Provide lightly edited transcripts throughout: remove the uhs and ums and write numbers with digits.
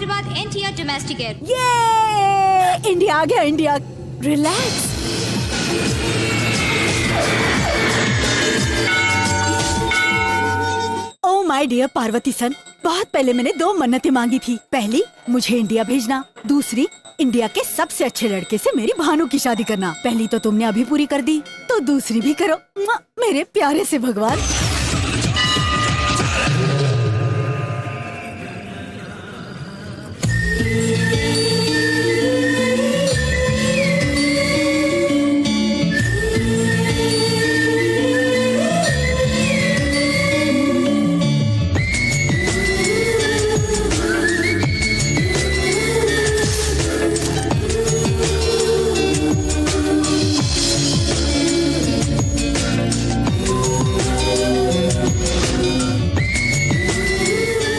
Hyderabad NTR domestic air. ये India आ गया, India. Relax. Oh my dear Parvati son, बहुत पहले मैंने 2 मन्नतें मांगी थी। पहली, मुझे इंडिया भेजना। दूसरी, इंडिया के सबसे अच्छे लड़के से मेरी भानु की शादी करना। पहली तो तुमने अभी पूरी कर दी, तो दूसरी भी करो मेरे प्यारे से भगवान।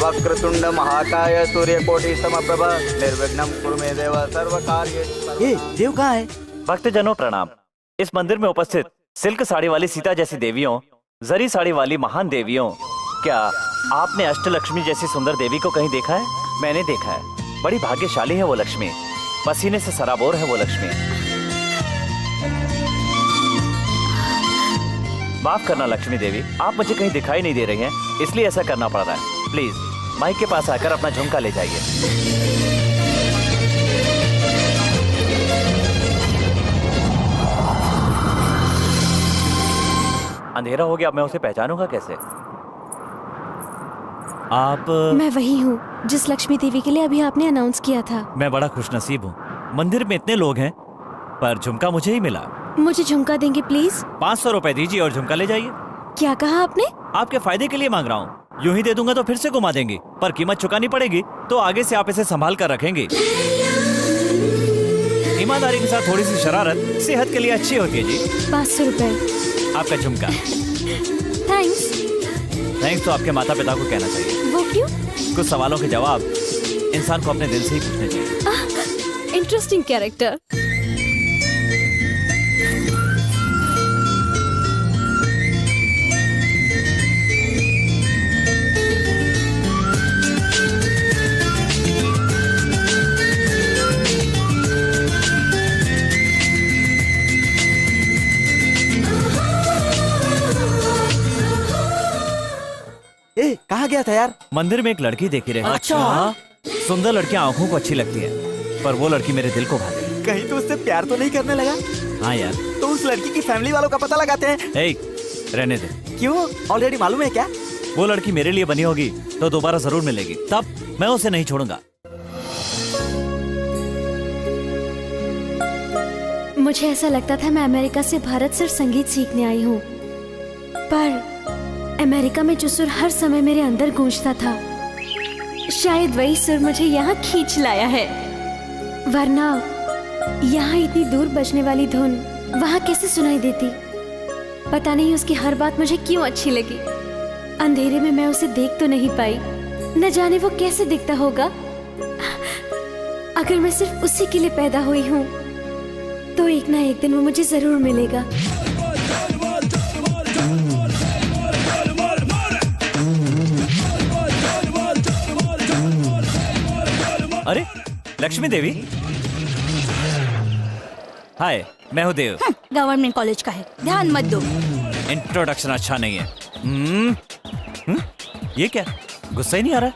वक्रतुंड महाकाय सूर्यकोटि समप्रभ निर्विघ्नं कुरु मे देव सर्वकार्येषु। ये देव कहाँ है? भक्तजनों प्रणाम। इस मंदिर में उपस्थित सिल्क साड़ी वाली सीता जैसी देवियों, जरी साड़ी वाली महान देवियों, क्या आपने अष्टलक्ष्मी जैसी सुंदर देवी को कहीं देखा है? मैंने देखा है। बड़ी भाग्यशाली है वो लक्ष्मी, पसीने से सराबोर है वो लक्ष्मी। माफ करना लक्ष्मी देवी, आप मुझे कहीं दिखाई नहीं दे रही हैं, इसलिए ऐसा करना पड़ रहा है। प्लीज माइक के पास आकर अपना झुमका ले जाइए। अंधेरा हो गया, अब मैं उसे पहचानूंगा कैसे? आप? मैं वही हूँ जिस लक्ष्मी देवी के लिए अभी आपने अनाउंस किया था। मैं बड़ा खुशनसीब हूँ। मंदिर में इतने लोग हैं पर झुमका मुझे ही मिला। मुझे झुमका देंगे प्लीज? 500 रुपए दीजिए और झुमका ले जाइए। क्या कहा आपने? आपके फायदे के लिए मांग रहा हूँ। यूं ही दे दूंगा तो फिर से घुमा देंगी, पर कीमत चुकानी पड़ेगी, तो आगे से आप इसे संभाल कर रखेंगे। ईमानदारी के साथ थोड़ी सी शरारत सेहत के लिए अच्छी होती है जी। 500 रुपए आपका झुमका। थैंक्स। थैंक्स तो आपके माता पिता को कहना चाहिए। वो क्यों? कुछ सवालों के जवाब इंसान को अपने दिल से ही पूछने चाहिए। Interesting character. कहाँ गया था यार? मंदिर में एक लड़की देखी रहे। अच्छा। सुंदर लड़कियां आंखों को अच्छी लगती है, पर वो लड़की मेरे दिल को भाती। कहीं तो उससे प्यार तो नहीं करने लगा? हाँ यार। तो उस लड़की की फैमिली वालों का पता लगाते हैं। रहने दे। क्यों? ऑलरेडी मालूम है क्या? वो लड़की मेरे लिए बनी होगी तो दोबारा जरूर मिलेगी, तब मैं उसे नहीं छोड़ूंगा। मुझे ऐसा लगता था मैं अमेरिका से भारत सिर्फ संगीत सीखने आई हूँ, पर अमेरिका में जो सुर हर समय मेरे अंदर गूंजता था, शायद वही सुर मुझे यहाँ खींच लाया है। वरना यहाँ इतनी दूर बजने वाली धुन वहाँ कैसे सुनाई देती? पता नहीं उसकी हर बात मुझे क्यों अच्छी लगी। अंधेरे में मैं उसे देख तो नहीं पाई, न जाने वो कैसे दिखता होगा। अगर मैं सिर्फ उसी के लिए पैदा हुई हूँ तो एक ना एक दिन वो मुझे जरूर मिलेगा। अरे लक्ष्मी देवी। हाय, मैं हूँ देव। गवर्नमेंट कॉलेज का है, ध्यान मत दो। इंट्रोडक्शन अच्छा नहीं है। ये क्या, गुस्सा ही नहीं आ रहा?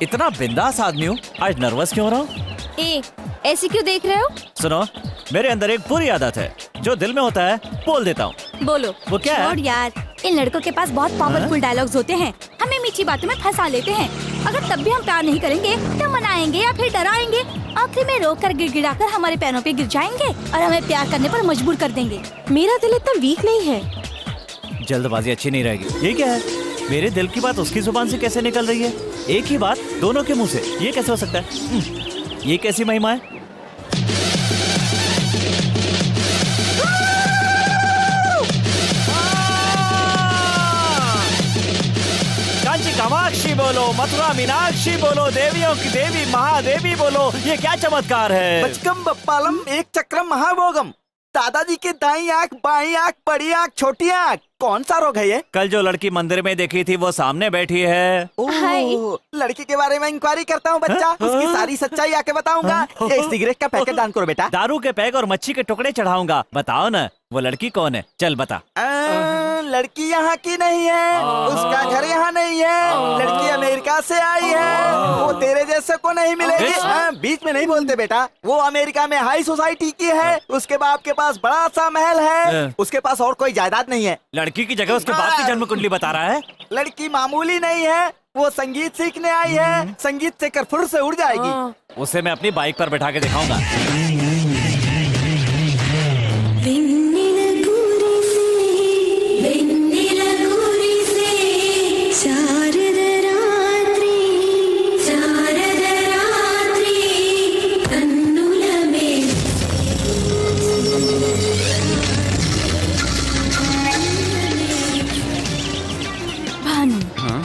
इतना बिंदास आदमी हूँ, आज नर्वस क्यों हो रहा हूँ? ऐसे क्यों देख रहे हो? सुनो, मेरे अंदर एक बुरी आदत है, जो दिल में होता है बोल देता हूँ। बोलो। वो क्या है? छोड़ यार, इन लड़कों के पास बहुत पावरफुल डायलॉग्स होते हैं, हमें मीठी बातों में फंसा लेते हैं। अगर तब भी हम प्यार नहीं करेंगे तो मनाएंगे या फिर डराएंगे, आखिर में रोक कर गिड़गिड़ाकर हमारे पैरों पे गिर जाएंगे और हमें प्यार करने पर मजबूर कर देंगे। मेरा दिल इतना वीक नहीं है। जल्दबाजी अच्छी नहीं रहेगी। ये क्या है? मेरे दिल की बात उसकी जुबान से कैसे निकल रही है? एक ही बात दोनों के मुंह से, ये कैसे हो सकता है? ये कैसी महिमा है? कांची कामाक्षी बोलो, मथुरा मीनाक्षी बोलो, देवियों की देवी महादेवी बोलो, ये क्या चमत्कार है? बचकम बप्पालम एक चक्रम महाभोगम। दादाजी के दाई आँख, बाई आँख, बड़ी आँख, छोटी आँख, कौन सा रोग है ये? कल जो लड़की मंदिर में देखी थी वो सामने बैठी है। हाय। ओह, लड़की के बारे में इंक्वायरी करता हूँ बच्चा। उसकी सारी सच्चाई आके बताऊंगा। ये सिगरेट का पैकेट दान करो बेटा। दारू के पैक और मच्छी के टुकड़े चढ़ाऊंगा। बताओ ना वो लड़की कौन है? चल बता। लड़की यहाँ की नहीं है, उसका घर यहाँ नहीं है। लड़की अमेरिका से आई है। वो तेरे जैसे को नहीं मिलेगी। बीच में नहीं बोलते बेटा। वो अमेरिका में हाई सोसाइटी की है। उसके बाप के पास बड़ा सा महल है। उसके पास और कोई जायदाद नहीं है। लड़की की जगह उसके बाप की जन्म कुंडली बता रहा है। लड़की मामूली नहीं है, वो संगीत सीखने आई है। संगीत सीखकर फुर से उड़ जाएगी। उसे मैं अपनी बाइक पर बैठा के दिखाऊंगा।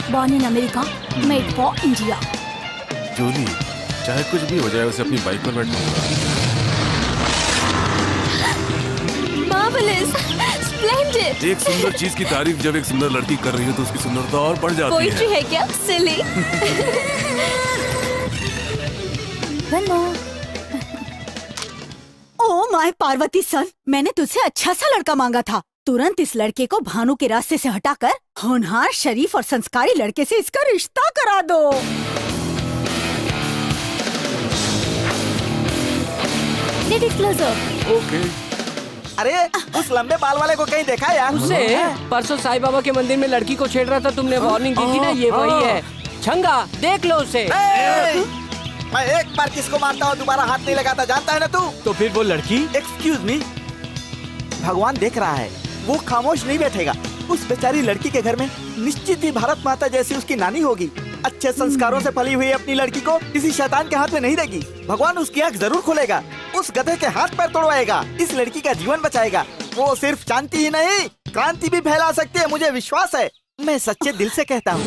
Born in America, made for India. Jully, चाहे कुछ भी हो जाए उसे अपनी बाइक पर बैठाऊंगा। Marvelous, splendid. एक सुंदर चीज की तारीफ जब एक सुंदर लड़की कर रही है तो उसकी सुंदरता और बढ़ जाती पोइट्री है क्या? Silly. ओह माय पार्वती सन, मैंने तुझसे अच्छा सा लड़का मांगा था। तुरंत इस लड़के को भानु के रास्ते से हटाकर होनहार, शरीफ और संस्कारी लड़के से इसका रिश्ता करा दो। Get it closer. ओके। अरे उस लंबे बाल वाले को कहीं देखा यार? उसे परसों साईं बाबा के मंदिर में लड़की को छेड़ रहा था, तुमने वार्निंग दी थी ना, ये वही है। छंगा, देख लो उसे। मैं एक बार किसको मारता हूँ दोबारा हाथ नहीं लगाता, जानता है ना तू? तो फिर वो लड़की? एक्सक्यूज मी, भगवान देख रहा है, वो खामोश नहीं बैठेगा। उस बेचारी लड़की के घर में निश्चित ही भारत माता जैसी उसकी नानी होगी। अच्छे संस्कारों से पली हुई अपनी लड़की को किसी शैतान के हाथ में नहीं देगी। भगवान उसकी आँख जरूर खोलेगा, उस गधे के हाथ पैर तोड़वाएगा, इस लड़की का जीवन बचाएगा। वो सिर्फ शांति ही नहीं, क्रांति भी फैला सकती है, मुझे विश्वास है। मैं सच्चे दिल से कहता हूँ।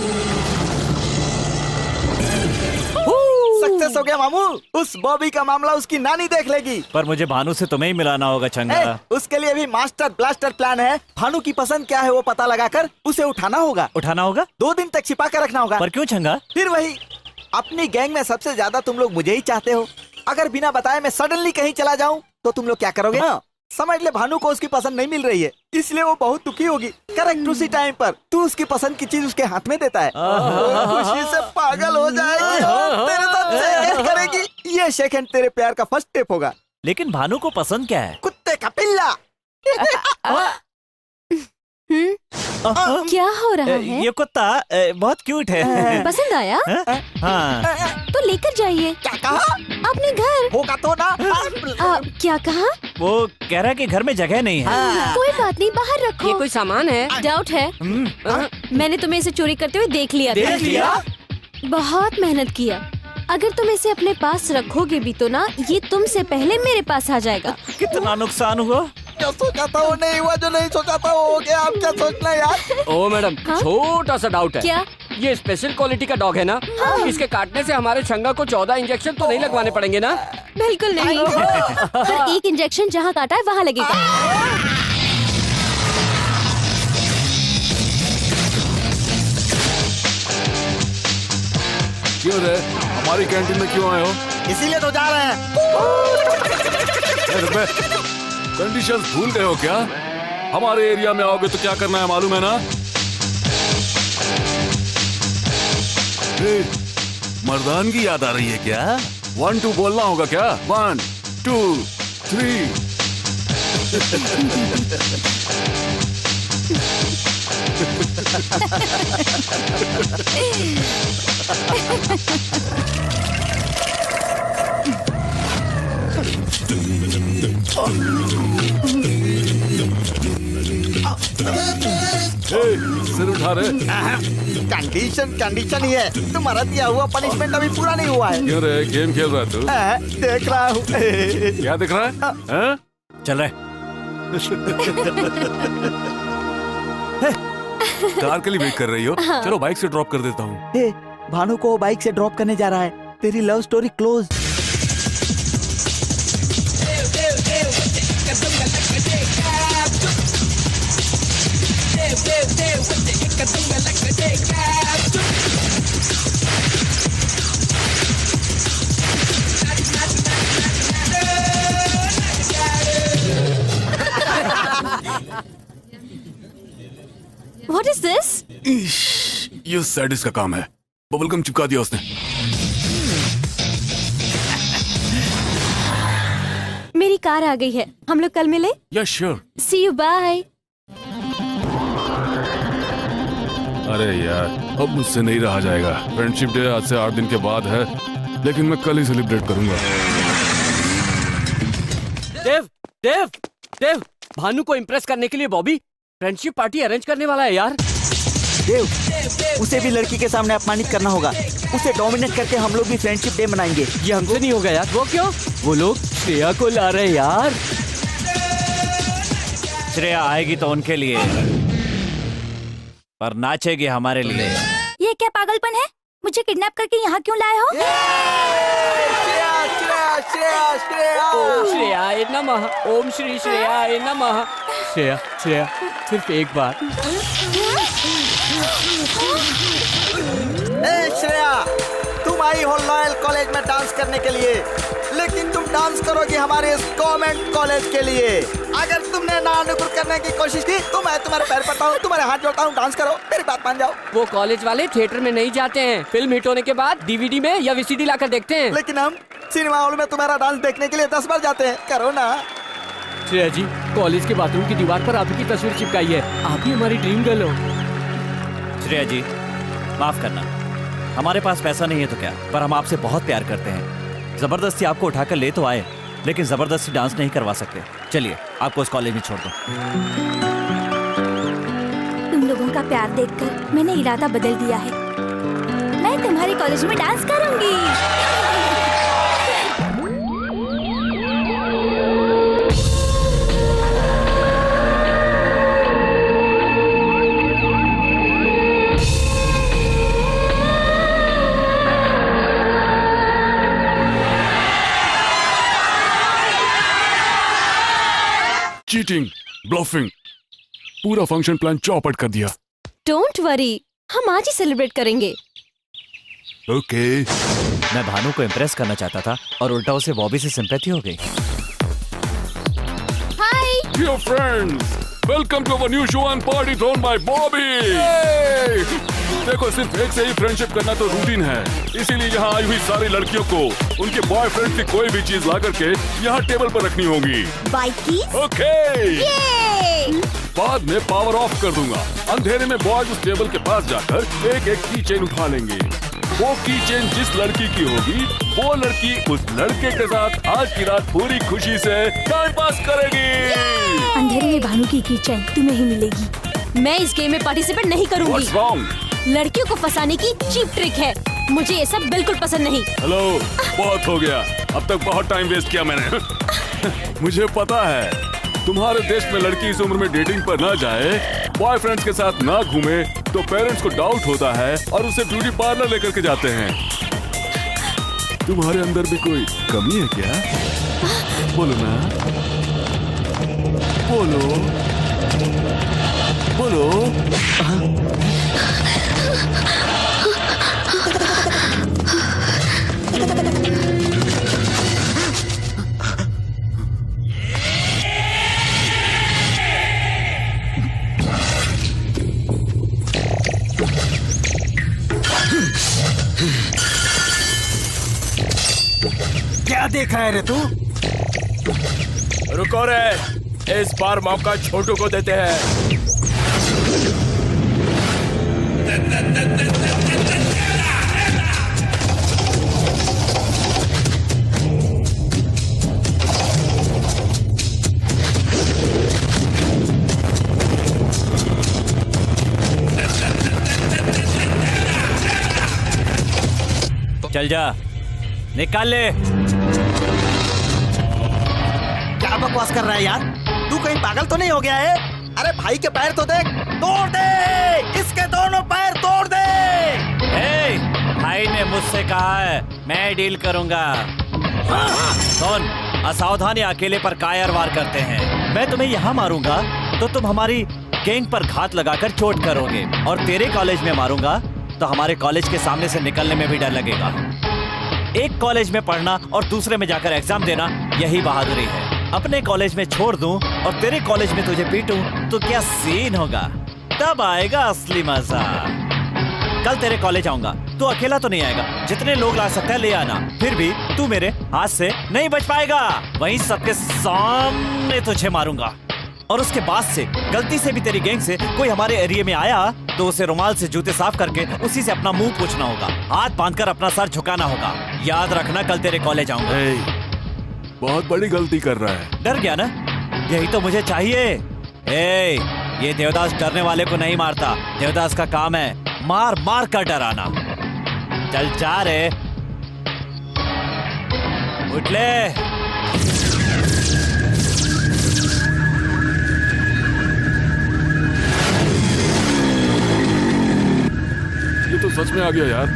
सक्सेस हो गया मामू। उस बॉबी का मामला उसकी नानी देख लेगी। पर मुझे भानु से तुम्हें ही मिलाना होगा चंगा। उसके लिए भी मास्टर ब्लास्टर प्लान है। भानु की पसंद क्या है वो पता लगाकर उसे उठाना होगा। उठाना होगा? 2 दिन तक छिपा कर रखना होगा। पर क्यों चंगा? फिर वही, अपनी गैंग में सबसे ज्यादा तुम लोग मुझे ही चाहते हो। अगर बिना बताए मैं सडनली कहीं चला जाऊं तो तुम लोग क्या करोगे? समझ ले भानु को उसकी पसंद नहीं मिल रही है, इसलिए वो बहुत दुखी होगी। करेक्ट उसी टाइम पर तू उसकी पसंद की चीज उसके हाथ में देता है। खुशी से पागल हो जाएगी और तेरे साथ शेक करेगी। ये शेक हैंड तेरे प्यार का फर्स्ट स्टेप होगा। लेकिन भानु को पसंद क्या है? कुत्ते का पिल्ला। क्या हो रहा है? ये कुत्ता बहुत क्यूट है। पसंद आया? हाँ। तो लेकर जाइए क्या कहा? अपने घर। होगा तो ना। क्या कहा? वो कह रहा है कि घर में जगह नहीं है। कोई बात नहीं, बाहर रखो। ये कोई सामान है? डाउट है? मैंने तुम्हें इसे चोरी करते हुए देख लिया था। देख लिया? बहुत मेहनत किया। अगर तुम इसे अपने पास रखोगे भी तो ना, ये तुमसे पहले मेरे पास आ जाएगा। कितना नुकसान हुआ? जो सोचा था वो नहीं हुआ, जो नहीं सोचा था वो हो गया। आप क्या सोचना यार? ओ मैडम, छोटा सा डाउट है। क्या? ये स्पेशल क्वालिटी का डॉग है ना? इसके काटने से हमारे छंगा को 14 इंजेक्शन तो नहीं लगवाने पड़ेंगे ना? बिल्कुल नहीं। पर एक इंजेक्शन जहाँ काटा है वहाँ लगेगा। क्यों रे, हमारी कैंटीन में क्यों आए हो? इसीलिए तो जा रहे हैं। कंडीशंस भूल गए हो क्या? हमारे एरिया में आओगे तो क्या करना है मालूम है ना? मर्दानगी याद आ रही है क्या? 1 2 बोलना होगा क्या? 1 2 3। सिर उठा रहे। कंडीशन ही है। तुम्हारा दिया हुआ पनिशमेंट अभी पूरा नहीं हुआ है। क्यों रे, गेम खेल रहा है तू? देख रहा हूँ। क्या दिख रहा है? हैं? चल रहे। कार के लिए वेट कर रही हो? चलो बाइक से ड्रॉप कर देता हूँ। भानु को बाइक से ड्रॉप करने जा रहा है। तेरी लव स्टोरी क्लोज। ये सैडिस्ट का काम है। बबलगम चिपका दिया उसने। मेरी कार आ गई है, हम लोग कल मिले। या श्योर। C you, bye. अरे यार, अब मुझसे नहीं रहा जाएगा। फ्रेंडशिप डे आज से 8 दिन के बाद है, लेकिन मैं कल ही सेलिब्रेट करूंगा। देव, भानु को इम्प्रेस करने के लिए बॉबी फ्रेंडशिप पार्टी अरेंज करने वाला है यार। देव, उसे भी लड़की के सामने अपमानित करना होगा। उसे डोमिनेट करके हम लोग भी फ्रेंडशिप डे मनाएंगे। ये हमसे नहीं होगा यार। वो क्यों? वो लोग श्रेया को ला रहे हैं यार। श्रेया आएगी तो उनके लिए, पर नाचेगी हमारे लिए। ये क्या पागलपन है? मुझे किडनैप करके यहाँ क्यों लाए हो? ओम श्रेयाय नमः, ओम श्री श्रेयाय नमः। श्रेया, सिर्फ एक बार। श्रेया, तुम आई हो लॉयल कॉलेज में डांस करने के लिए, लेकिन तुम डांस करोगी हमारे इस गवर्नमेंट कॉलेज के लिए। अगर तुमने नानुकुर करने की कोशिश की तो मैं तुम्हारे पैर पड़ता हूँ, तुम्हारे हाथ जोड़ता हूँ, डांस करो, मेरी बात मान जाओ। वो कॉलेज वाले थिएटर में नहीं जाते हैं, फिल्म हिट होने के बाद डीवीडी में या वीसीडी लाकर देखते हैं। लेकिन हम सिनेमा हॉल में तुम्हारा डांस देखने के लिए 10 बार जाते हैं, करो ना। श्रेया जी, कॉलेज के बाथरूम की दीवार पर आपकी तस्वीर चिपकाई है। आप ही हमारी ड्रीम गर्ल हो। श्रेया जी, माफ करना, हमारे पास पैसा नहीं है तो क्या, पर हम आपसे बहुत प्यार करते हैं। जबरदस्ती आपको उठाकर ले तो आए, लेकिन जबरदस्ती डांस नहीं करवा सकते। चलिए, आपको इस कॉलेज में छोड़ दो। तुम लोगों का प्यार देखकर मैंने इरादा बदल दिया है। मैं तुम्हारे कॉलेज में डांस करूंगी। चीटिंग, ब्लफिंग, पूरा फंक्शन प्लान चौपट कर दिया। डोंट वरी, हम आज ही सेलिब्रेट करेंगे। ओके। मैं भानु को इम्प्रेस करना चाहता था और उल्टा उसे बॉबी से सिंपैथी हो गई। Hi dear friends, welcome to our new show and party thrown by Bobby. देखो, सिर्फ एक से ही फ्रेंडशिप करना तो रूटीन है, इसीलिए यहाँ आई हुई सारी लड़कियों को उनके बॉयफ्रेंड की कोई भी चीज ला करके यहाँ टेबल पर रखनी होगी। ओके। बाद में पावर ऑफ कर दूंगा। अंधेरे में बॉयज उस टेबल के पास जाकर एक एक की चेन उठा लेंगे। वो की चेन जिस लड़की की होगी, वो लड़की उस लड़के के साथ आज की रात पूरी खुशी से टाइम पास करेगी। अंधेरे में भानु की चैन तुम्हें ही मिलेगी। मैं इस गेम में पार्टिसिपेट नहीं करूंगी। What's wrong? लड़कियों को फंसाने की चीप ट्रिक है, मुझे ये सब बिल्कुल पसंद नहीं। हेलो, बहुत हो गया, अब तक बहुत टाइम वेस्ट किया मैंने। मुझे पता है तुम्हारे देश में लड़की इस उम्र में डेटिंग पर ना जाए, बॉयफ्रेंड्स के साथ ना घूमे तो पेरेंट्स को डाउट होता है और उसे ब्यूटी पार्लर लेकर के जाते हैं। तुम्हारे अंदर भी कोई कमी है क्या? बोलो ना, बोलो बोलो। क्या देख रहा है रे तू? रुको रे, इस बार मौका छोटू को देते हैं। चल जा, निकाल ले। क्या बकवास कर रहा है यार? तू कहीं पागल तो नहीं हो गया है? अरे भाई के पैर तो देख, तोड़ दे, इसके दोनों पैर तोड़ दे। भाई ने मुझसे कहा है मैं डील करूंगा। कौन असावधानी अकेले पर कायर वार करते हैं। मैं तुम्हें यहाँ मारूंगा तो तुम हमारी गैंग पर घात लगाकर चोट करोगे, और तेरे कॉलेज में मारूंगा तो हमारे कॉलेज के सामने से निकलने में भी डर लगेगा। एक कॉलेज में पढ़ना और दूसरे में जाकर एग्जाम देना, यही बहादुरी है। अपने कॉलेज में छोड़ दूं और तेरे कॉलेज में तुझे पीटूं तो क्या सीन होगा? तब आएगा असली मजा। कल तेरे कॉलेज आऊंगा, तू अकेला तो नहीं आएगा, जितने लोग ला सकता है ले आना। फिर भी तू मेरे हाथ से नहीं बच पाएगा, वहीं सबके सामने तुझे मारूंगा। और उसके बाद से गलती से भी तेरी गैंग से कोई हमारे एरिया में आया तो उसे रुमाल से जूते साफ करके उसी से अपना मुंह पोंछना होगा, हाथ बांधकर अपना सर झुकाना होगा। याद रखना, कल तेरे कॉलेज आऊंगा। बहुत बड़ी गलती कर रहा है। डर गया ना? यही तो मुझे चाहिए। ये देवदास डरने वाले को नहीं मारता, देवदास का काम है मार मार कर डराना। चल जा रे, उठ ले। ये तो सच में आ गया यार।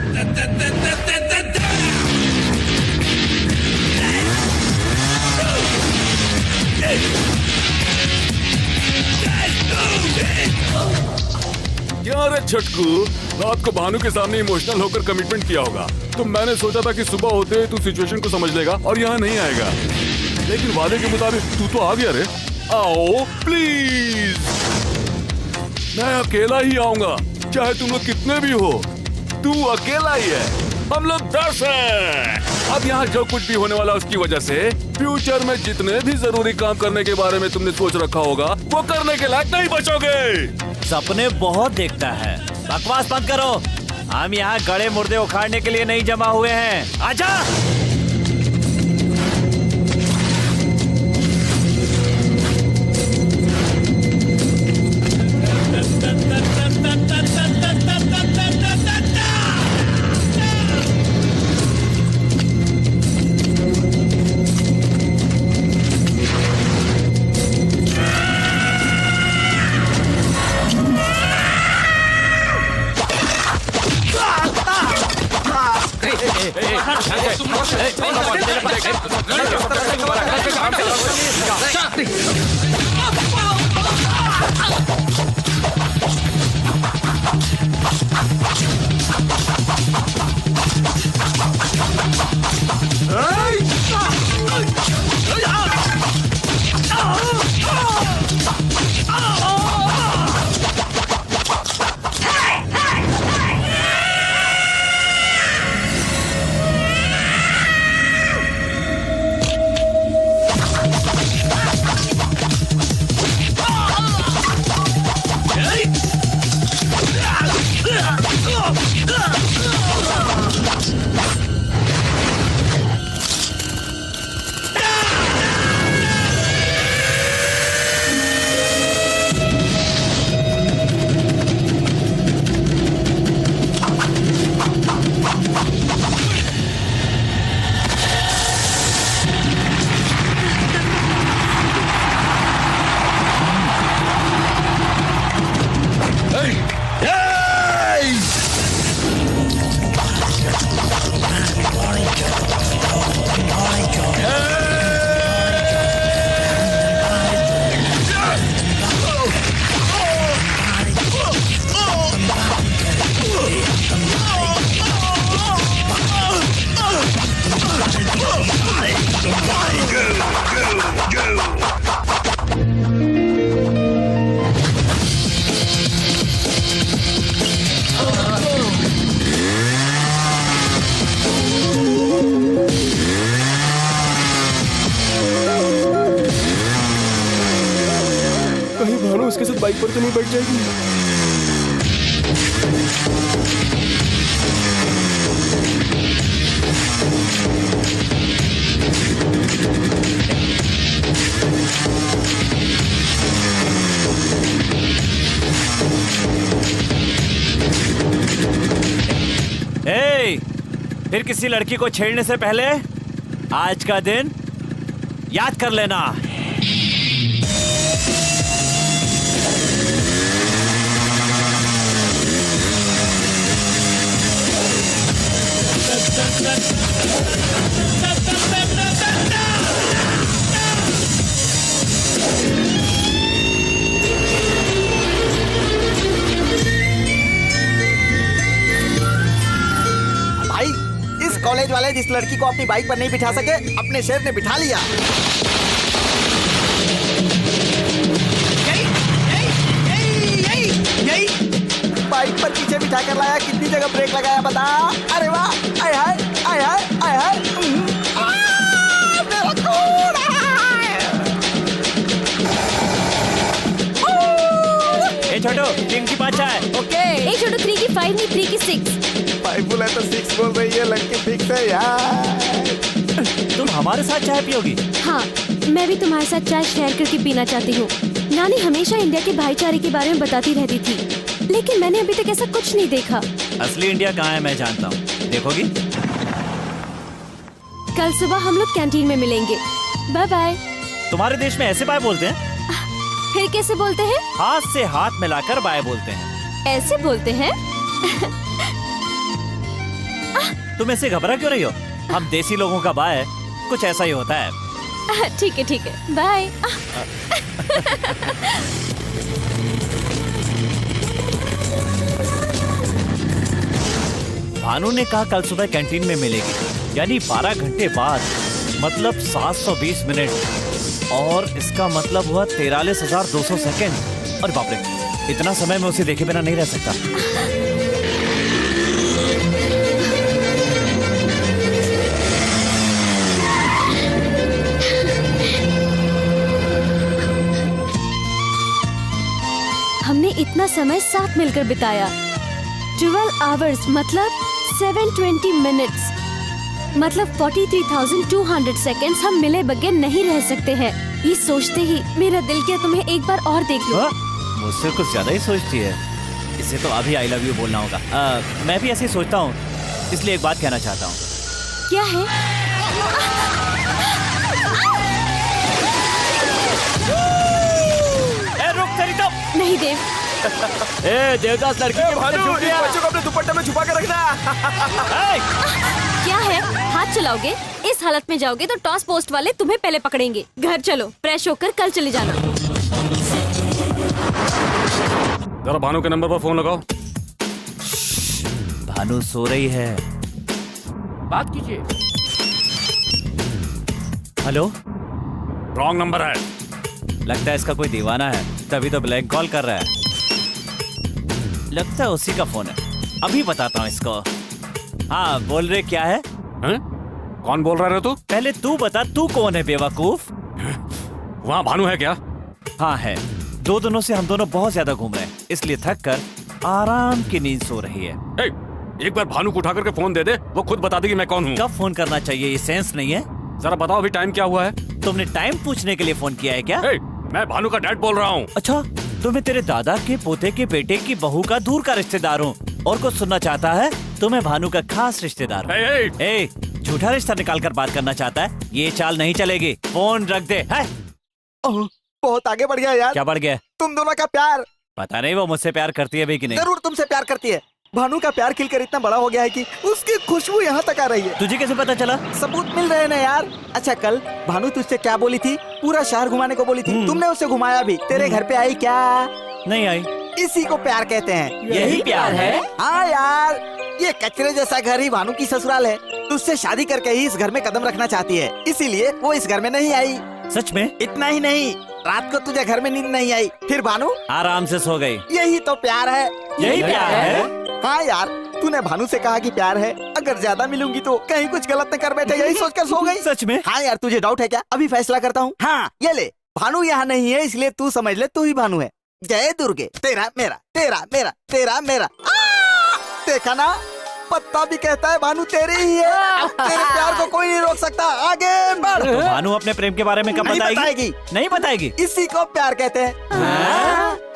क्या रे छटकू, रात को भानु के सामने इमोशनल होकर कमिटमेंट किया होगा, तो मैंने सोचा था कि सुबह होते हुए तू सिचुएशन को समझ लेगा और यहाँ नहीं आएगा, लेकिन वादे के मुताबिक तू तो आ गया रे। आओ प्लीज, मैं अकेला ही आऊंगा, चाहे तुम लोग कितने भी हो। तू अकेला ही है, हम लोग 10 हैं। अब यहाँ जो कुछ भी होने वाला उसकी वजह से फ्यूचर में जितने भी जरूरी काम करने के बारे में तुमने सोच रखा होगा वो करने के लायक नहीं बचोगे। सपने बहुत देखता है, बकवास बंद करो। हम यहाँ गड़े मुर्दे उखाड़ने के लिए नहीं जमा हुए हैं, आजा। कहीं भानु उसके साथ बाइक पर तो नहीं बैठ जाएगी? फिर किसी लड़की को छेड़ने से पहले आज का दिन याद कर लेना। कॉलेज वाले जिस लड़की को अपनी बाइक पर नहीं बिठा सके, अपने शेर ने बिठा लिया। यही बाइक पर पीछे बिठा कर लाया, कितनी जगह ब्रेक लगाया बता। अरे वाह, आय हाय आय हाय आय हाय, मेरा खून। ए छोटू, 3 की 5 चाय। ओके। ए छोटू, 3 की 5 नहीं, 3 की 6। 5 बोला तो 6 बोल रही है, लड़की फिक्स है यार। तुम हमारे साथ चाय पियोगी? हाँ, मैं भी तुम्हारे साथ चाय शेयर करके पीना चाहती हूँ। नानी हमेशा इंडिया के भाईचारे के बारे में बताती रहती थी, लेकिन मैंने अभी तक ऐसा कुछ नहीं देखा। असली इंडिया कहाँ है मैं जानता हूँ, देखोगी? कल सुबह हम लोग कैंटीन में मिलेंगे। Bye bye. तुम्हारे देश में ऐसे बाय बोलते हैं? फिर कैसे बोलते हैं? हाथ से हाथ मिलाकर बाय बोलते हैं। ऐसे बोलते हैं? तुम ऐसे घबरा क्यों रही हो? हम देसी लोगों का बाय कुछ ऐसा ही होता है। ठीक है ठीक है, बाय। भानु ने कहा कल सुबह कैंटीन में मिलेगी, यानी 12 घंटे बाद, मतलब 720 मिनट, और इसका मतलब हुआ 43,200 सेकेंड। और बाप रे, इतना समय मैं उसे देखे बिना नहीं रह सकता। हमने इतना समय साथ मिलकर बिताया। 12 आवर्स मतलब 720 मिनट्स, मतलब 43,200 सेकेंड्स हम मिले बगैर नहीं रह सकते हैं। ये सोचते ही मेरा दिल किया तुम्हें एक बार और देख लो। मुझसे कुछ ज्यादा ही सोचती है। इसे तो अभी आई लव यू बोलना होगा। मैं भी ऐसे ही सोचता हूँ, इसलिए एक बात कहना चाहता हूँ। क्या है? रुक तेरी तो। नहीं देव। ए देवदास, लड़की के बच्चों को अपने दुपट्टे में छुपा कर रखना। क्या है? हाथ चलाओगे? इस हालत में जाओगे तो टॉस पोस्ट वाले तुम्हें पहले पकड़ेंगे। घर चलो, फ्रेश होकर कल चले जाना। जरा भानु के नंबर पर फोन लगाओ। भानु सो रही है। बात कीजिए। हेलो, रॉन्ग नंबर है। लगता है इसका कोई दीवाना है, तभी तो ब्लैंक कॉल कर रहा है। लगता है उसी का फोन है, अभी बताता हूँ इसको। हाँ, बोल रहे क्या है? हैं? कौन बोल रहा है तू? पहले तू बता, तू कौन है बेवकूफ? वहाँ भानु है क्या? हाँ है। 2 दिनों से हम दोनों बहुत ज्यादा घूम रहे हैं, इसलिए थक कर आराम की नींद सो रही है। ए, एक बार भानु को उठा करके फोन दे दे, वो खुद बता देगी मैं कौन हूँ। कब फोन करना चाहिए, ये सेंस नहीं है? जरा बताओ अभी टाइम क्या हुआ है? तुमने टाइम पूछने के लिए फोन किया है क्या? ए, मैं भानु का डैड बोल रहा हूँ। अच्छा, तो मैं तेरे दादा के पोते के बेटे की बहू का दूर का रिश्तेदार हूँ, और कुछ सुनना चाहता है तो मैं भानु का खास रिश्तेदार हूँ। ए, झूठा रिश्ता निकाल कर बात करना चाहता है? ये चाल नहीं चलेगी, फोन रख दे। है? बहुत आगे बढ़ गया यार। क्या बढ़ गया? तुम दोनों का प्यार। पता नहीं वो मुझसे प्यार करती है भी कि नहीं। जरूर तुमसे प्यार करती है। भानु का प्यार खिलकर इतना बड़ा हो गया है कि उसकी खुशबू यहाँ तक आ रही है। तुझे कैसे पता चला? सबूत मिल रहे हैं ना यार। अच्छा, कल भानु तुझसे क्या बोली थी? पूरा शहर घुमाने को बोली थी, तुमने उसे घुमाया भी। तेरे घर पे आई क्या? नहीं आई। इसी को प्यार कहते हैं। यही प्यार है? हाँ यार, ये कचरे जैसा घर ही भानु की ससुराल है। तुझसे शादी करके ही इस घर में कदम रखना चाहती है, इसीलिए वो इस घर में नहीं आई। सच में? इतना ही नहीं, रात को तुझे घर में नींद नहीं आई, फिर भानु आराम से सो गई। यही तो प्यार है। यही प्यार है? हाँ यार, तूने भानु से कहा कि प्यार है, अगर ज्यादा मिलूंगी तो कहीं कुछ गलत न कर बैठे, यही सोचकर सो गई। सच में? हाँ यार, तुझे डाउट है क्या? अभी फैसला करता हूँ। हाँ, ये ले, भानु यहाँ नहीं है, इसलिए तू समझ ले तू ही भानु है। जय दुर्गे, तेरा मेरा, तेरा मेरा, तेरा मेरा। देखा ना, पत्ता भी कहता है भानु तेरी ही है। तेरे प्यार को कोई नहीं रोक सकता, आगे बढ़। तो भानु अपने प्रेम के बारे में कब बताएगी? नहीं बताएगी। इसी को प्यार कहते हैं।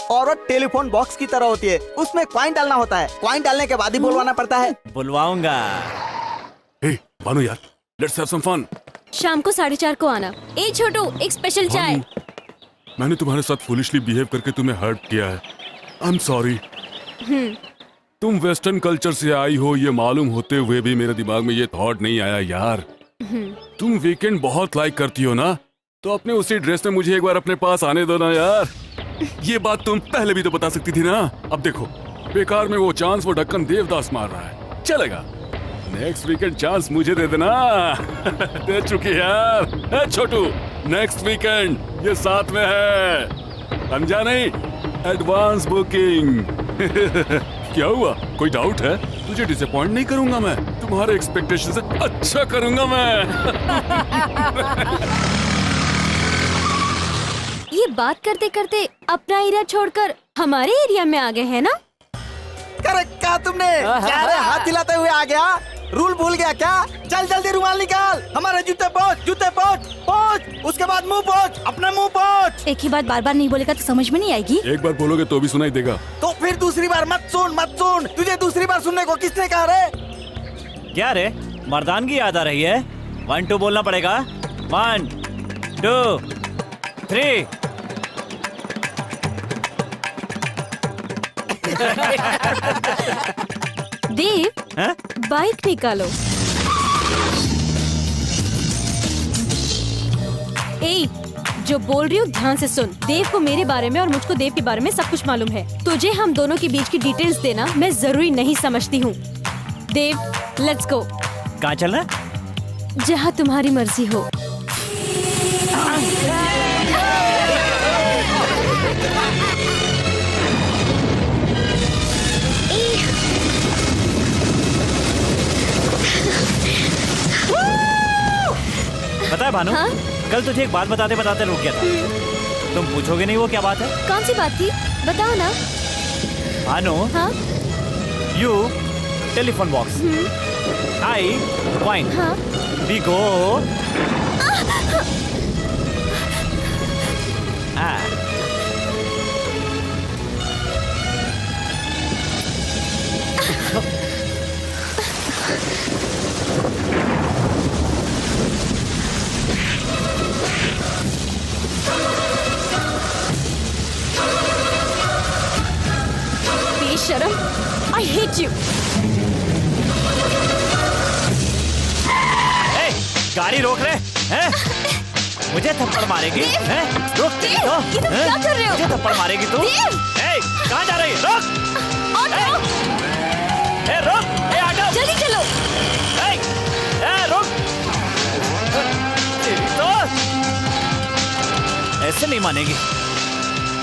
और वो टेलीफोन बॉक्स की तरह होती है, उसमें कॉइन डालना होता है, कॉइन डालने के बाद ही बुलवाना पड़ता है। बुलवाऊंगा। हे भानु यार, लेट्स हैव सम फन। शाम को 4:30 को आना। ए छोटू, एक स्पेशल चाय। मैंने तुम्हारे साथ फूलिशली बिहेव करके तुम्हें हर्ट किया है। I am sorry. तुम वेस्टर्न कल्चर से आई हो ये मालूम होते हुए भी मेरे दिमाग में ये थॉट नहीं आया यार। तुम वीकेंड बहुत लाइक करती हो ना, तो अपने उसी ड्रेस में मुझे एक बार अपने पास आने दो ना यार। ये बात तुम पहले भी तो बता सकती थी ना। अब देखो, बेकार में वो चांस वो ढक्कन देवदास मार रहा है। चलेगा, नेक्स्ट वीकेंड चांस मुझे दे देना। दे चुकी यार। छोटू, नेक्स्ट वीकेंड ये साथ में है, समझा नहीं? Advance booking. क्या हुआ, कोई डाउट है? तुझे डिसअपॉइंट नहीं करूंगा मैं, तुम्हारे एक्सपेक्टेशन से अच्छा करूंगा मैं। ये बात करते करते अपना एरिया छोड़कर हमारे एरिया में आ गए हैं ना? करेक्ट कहा तुमने। क्या रे, हाथ हिलाते हुए आ गया? रूल भूल गया क्या? चल जल्दी रुमाल निकाल, हमारे जूते पोंछ, उसके बाद मुंह पोंछ, अपना मुंह पोंछ। एक ही बात बार बार नहीं बोलेगा तो समझ में नहीं आएगी। एक बार बोलोगे तो भी सुनाई देगा। तो फिर दूसरी बार मत सुन। तुझे दूसरी बार सुनने को किसने कहा रे? क्या रे, मर्दानगी याद आ रही है? 1 2 बोलना पड़ेगा। 1 2 3। देव, हाँ? बाइक निकालो। ए, जो बोल रही हूँ ध्यान से सुन। देव को मेरे बारे में और मुझको देव के बारे में सब कुछ मालूम है। तुझे हम दोनों के बीच की डिटेल्स देना मैं जरूरी नहीं समझती हूँ। देव, लेट्स गो। कहाँ चलना है? जहाँ तुम्हारी मर्जी हो। पता है भानु, हाँ? कल तुझे एक बात बताते बताते रुक गया था। तुम पूछोगे नहीं वो क्या बात है? कौन सी बात थी, बताओ ना। भानु, हाँ? You telephone box, I wine, हाँ? We go. बेशरम, I hate you। ए, गाड़ी रोक रहे हैं? मुझे थप्पड़ मारेगी? हैं? रुक तेरी तो, ये तुम हैं? क्या कर रहे हो? मुझे थप्पड़ मारेगी तू? देव! ए, कहाँ जा रही है? रुक! ए, रुक! ए, ऑटो! जल्दी चलो। रुक! तेरी तो ऐसे नहीं मानेगी,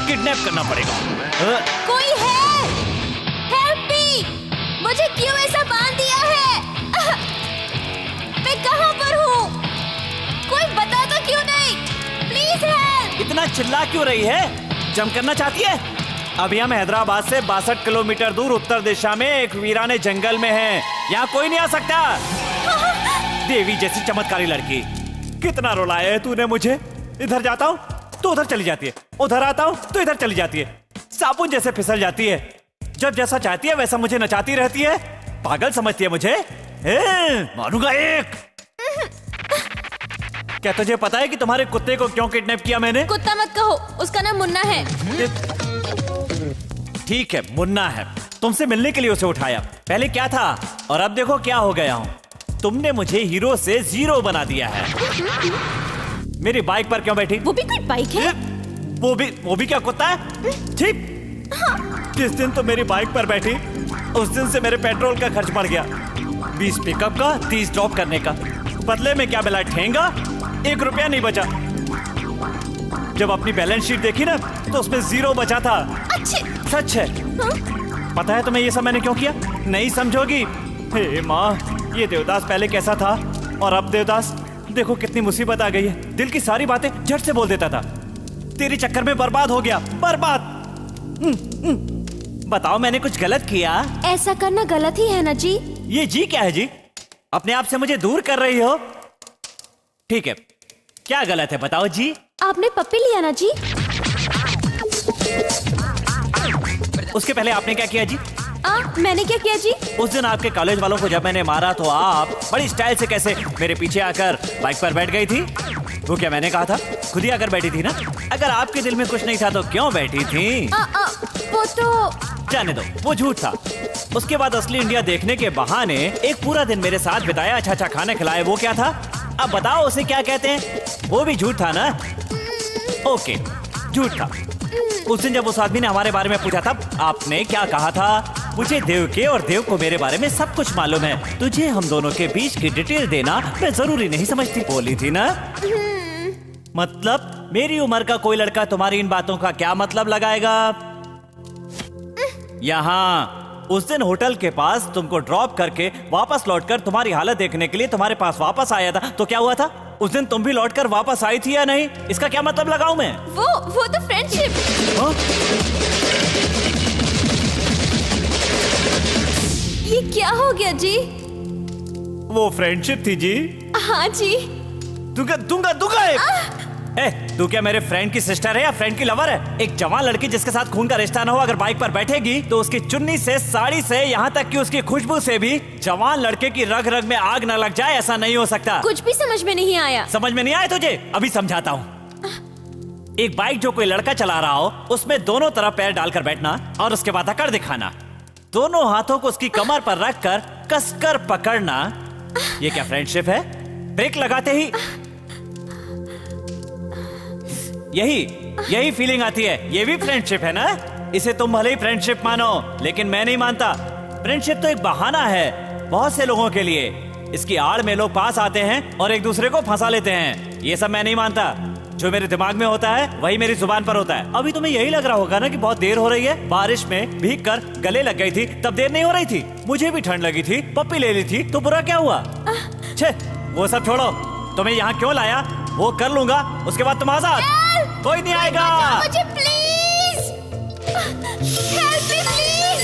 किडनैप करना पड़ेगा। कोई है? Help me! मुझे क्यों ऐसा बांध दिया है? मैं कहाँ पर हूँ? कोई बता तो क्यों नहीं? Please help! इतना चिल्ला क्यों रही है? जम करना चाहती है? अभी हम हैदराबाद से 62 किलोमीटर दूर उत्तर दिशा में एक वीराने जंगल में हैं। यहाँ कोई नहीं आ सकता। देवी जैसी चमत्कारी लड़की, कितना रुलाया है तूने मुझे। इधर जाता हूँ तो उधर चली जाती है, उधर आता हूँ तो इधर चली जाती है, साबुन जैसे फिसल जाती है। जब जैसा चाहती है वैसा मुझे नचाती रहती है। पागल समझती है मुझे। मारूंगा एक। क्या तुझे पता है कि तुम्हारे कुत्ते को क्यों किडनैप किया मैंने? कुत्ता मत कहो, उसका नाम मुन्ना है। ठीक है, मुन्ना है। तुमसे मिलने के लिए उसे उठाया। पहले क्या था और अब देखो क्या हो गया हूँ। तुमने मुझे हीरो से जीरो बना दिया है। मेरी बाइक पर क्यों बैठी? वो भी कोई बाइक है? वो भी क्या कुत्ता है? ठीक। जिस दिन तो मेरी बाइक पर बैठी उस दिन से मेरे पेट्रोल का खर्च बढ़ गया। 20 पिकअप का, 30 ड्रॉप करने का। बदले में क्या मिला? ठेंगा। 1 रुपया नहीं बचा। जब अपनी बैलेंस शीट देखी ना तो उसमें 0 बचा था। सच है। पता है तुम्हें ये सब मैंने क्यों किया? नहीं समझोगी। हे माँ, ये देवदास पहले कैसा था और अब देवदास देखो कितनी मुसीबत आ गई है। दिल की सारी बातें झट से बोल देता था। तेरे चक्कर में बर्बाद हो गया, बर्बाद। बताओ मैंने कुछ गलत किया? ऐसा करना गलत ही है ना जी। ये जी क्या है जी? अपने आप से मुझे दूर कर रही हो। ठीक है, क्या गलत है बताओ जी? आपने पप्पी लिया ना जी? उसके पहले आपने क्या किया जी? मैंने क्या किया जी? उस दिन आपके कॉलेज वालों को जब मैंने मारा तो आप बड़ी स्टाइल से कैसे मेरे पीछे आकर बाइक पर बैठ गई थी। वो क्या मैंने कहा था? खुद ही आकर बैठी थी ना। अगर आपके दिल में कुछ नहीं था तो क्यों बैठी थी? वो तो जाने दो, वो झूठ था। उसके बाद असली इंडिया देखने के बहाने एक पूरा दिन मेरे साथ बिताया, अच्छा अच्छा खाना खिलाए। वो क्या था? अब बताओ उसे क्या कहते हैं? वो भी झूठ था ना? ओके, झूठ था। उस दिन जब उस आदमी ने हमारे बारे में पूछा था आपने क्या कहा था? मुझे देव के और देव को मेरे बारे में सब कुछ मालूम है। तुझे हम दोनों के बीच की डिटेल देना मैं जरूरी नहीं समझती। बोली थी ना? मतलब मेरी उम्र का कोई लड़का तुम्हारी इन बातों का क्या मतलब लगाएगा? यहाँ उस दिन होटल के पास तुमको ड्रॉप करके वापस लौटकर तुम्हारी हालत देखने के लिए तुम्हारे पास वापस आया था, तो क्या हुआ था? उस दिन तुम भी लौटकर वापस आई थी या नहीं? इसका क्या मतलब लगाऊं मैं? वो तो फ्रेंडशिप। ये क्या हो गया जी? वो फ्रेंडशिप थी जी। हाँ जी। दूंगा एक। तू क्या मेरे फ्रेंड की सिस्टर है या फ्रेंड की लवर है? एक जवान लड़की जिसके साथ खून का रिश्ता न हो अगर बाइक पर बैठेगी तो उसकी चुन्नी से, साड़ी से, यहाँ तक कि उसकी खुशबू से भी जवान लड़के की रग रग में आग न लग जाए, ऐसा नहीं हो सकता। कुछ भी समझ में नहीं आया। समझ में नहीं आया तुझे? अभी समझाता हूँ। एक बाइक जो कोई लड़का चला रहा हो उसमें दोनों तरफ पैर डालकर बैठना और उसके बाद अकड़ दिखाना, दोनों हाथों को उसकी कमर पर रखकर कसकर पकड़ना, ये क्या फ्रेंडशिप है? ब्रेक लगाते ही यही फीलिंग आती है, ये भी फ्रेंडशिप है ना? इसे तुम भले ही फ्रेंडशिप मानो, लेकिन मैं नहीं मानता। फ्रेंडशिप तो एक बहाना है बहुत से लोगों के लिए। इसकी आड़ में लोग पास आते हैं और एक दूसरे को फंसा लेते हैं। ये सब मैं नहीं मानता। जो मेरे दिमाग में होता है वही मेरी जुबान पर होता है। अभी तुम्हें यही लग रहा होगा ना कि बहुत देर हो रही है। बारिश में भीग कर गले लग गई थी तब देर नहीं हो रही थी। मुझे भी ठंड लगी थी, पप्पी ले ली थी तो बुरा क्या हुआ? छे, वो सब छोड़ो। तुम्हें यहाँ क्यों लाया वो कर लूंगा, उसके बाद तुम आजाद। कोई नहीं आएगा। मुझे प्लीज हेल्प मी प्लीज।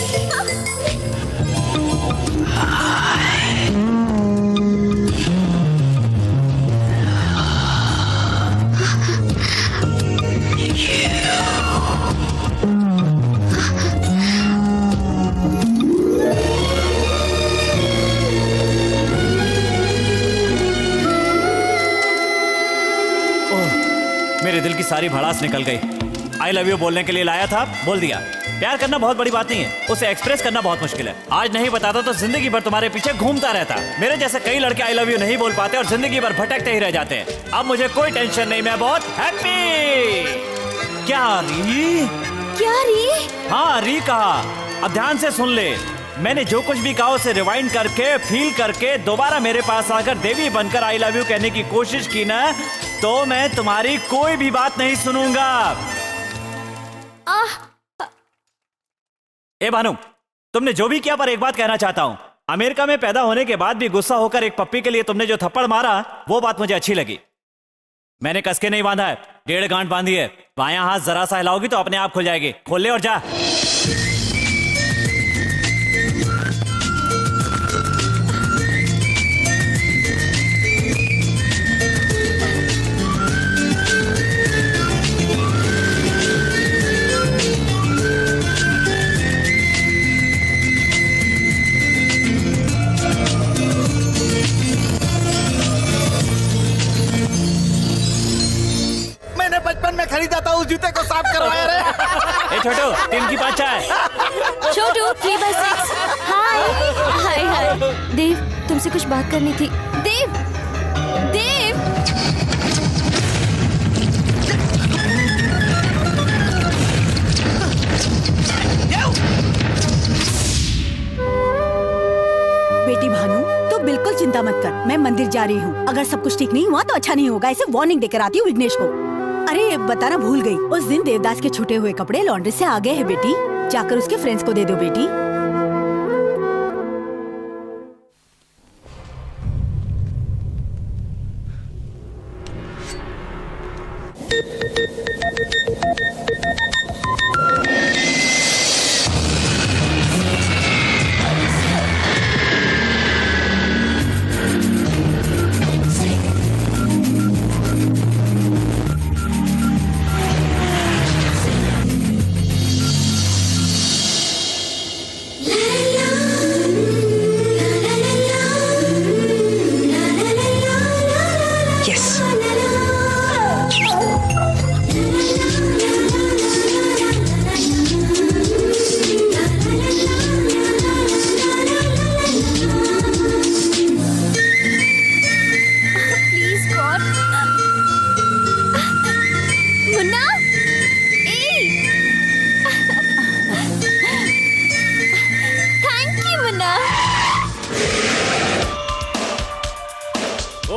मेरे दिल की सारी भड़ास निकल गई। आई लव यू बोलने के लिए लाया था, बोल दिया। प्यार करना बहुत बड़ी बात नहीं है, उसे एक्सप्रेस करना बहुत मुश्किल है। आज नहीं बताता तो जिंदगी भर तुम्हारे पीछे घूमता रहता। मेरे जैसे कई लड़के आई लव यू नहीं बोल पाते और जिंदगी भर भटकते ही रह जाते हैं। अब मुझे कोई टेंशन नहीं, मैं बहुत हैप्पी। क्या री? हाँ री कहा। अब ध्यान से सुन ले। मैंने जो कुछ भी कहा उसे रिवाइंड करके, फील करके दोबारा मेरे पास आकर देवी बनकर आई लव यू कहने की कोशिश की ना, तो मैं तुम्हारी कोई भी बात नहीं सुनूंगा। ए भानु, तुमने जो भी किया पर एक बात कहना चाहता हूं। अमेरिका में पैदा होने के बाद भी गुस्सा होकर एक पप्पी के लिए तुमने जो थप्पड़ मारा वो बात मुझे अच्छी लगी। मैंने कसके नहीं बांधा है, 1.5 गांठ बांधी है। बायां हाथ जरा सा हिलाओगी तो अपने आप खुल जाएगी। खोल ले और जा। बचपन में खरीदा था उस जूते को साफ करवाया रे। ए छोटू, 3 की 5 चाय। छोटू 3/6। हाय हाय हाय। देव, तुमसे कुछ बात करनी थी। देव देव बेटी भानु, तो बिल्कुल चिंता मत कर। मैं मंदिर जा रही हूँ। अगर सब कुछ ठीक नहीं हुआ तो अच्छा नहीं होगा। ऐसे वार्निंग देकर आती हूँ विघ्नेश को। अरे बताना भूल गई, उस दिन देवदास के छूटे हुए कपड़े लॉन्ड्री से आ गए हैं बेटी। जाकर उसके फ्रेंड्स को दे दो बेटी।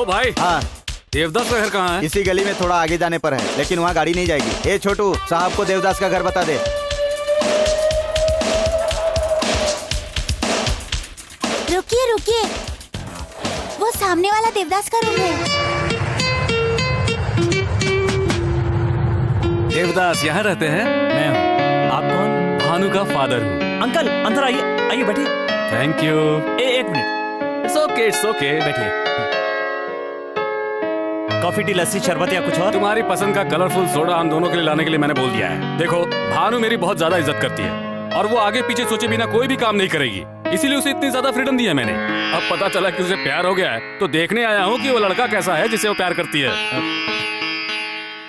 भाई। हाँ, देवदास का घर कहाँ है? इसी गली में थोड़ा आगे जाने पर है, लेकिन वहाँ गाड़ी नहीं जाएगी। ए छोटू, साहब को देवदास का घर बता दे। सामने वाला देवदास का रूम है। देवदास यहाँ रहते हैं? मैं हूँ। आप कौन? भानु का फादर हूँ। अंकल अंदर आइए, आइए बैठिए। Thank you. एक मिनट। इट्स ओके बैठिए। कॉफी, टी, लस्सी, शरबत या कुछ और? तुम्हारी पसंद का कलरफुल सोडा हम दोनों के लिए लाने के लिए मैंने बोल दिया है। देखो, भानु मेरी बहुत ज्यादा इज्जत करती है और वो आगे पीछे सोचे बिना कोई भी काम नहीं करेगी, इसीलिए उसे इतनी ज्यादा फ्रीडम दी है मैंने। अब पता चला कि उसे प्यार हो गया है तो देखने आया हूँ कि वो लड़का कैसा है जिसे वो प्यार करती है।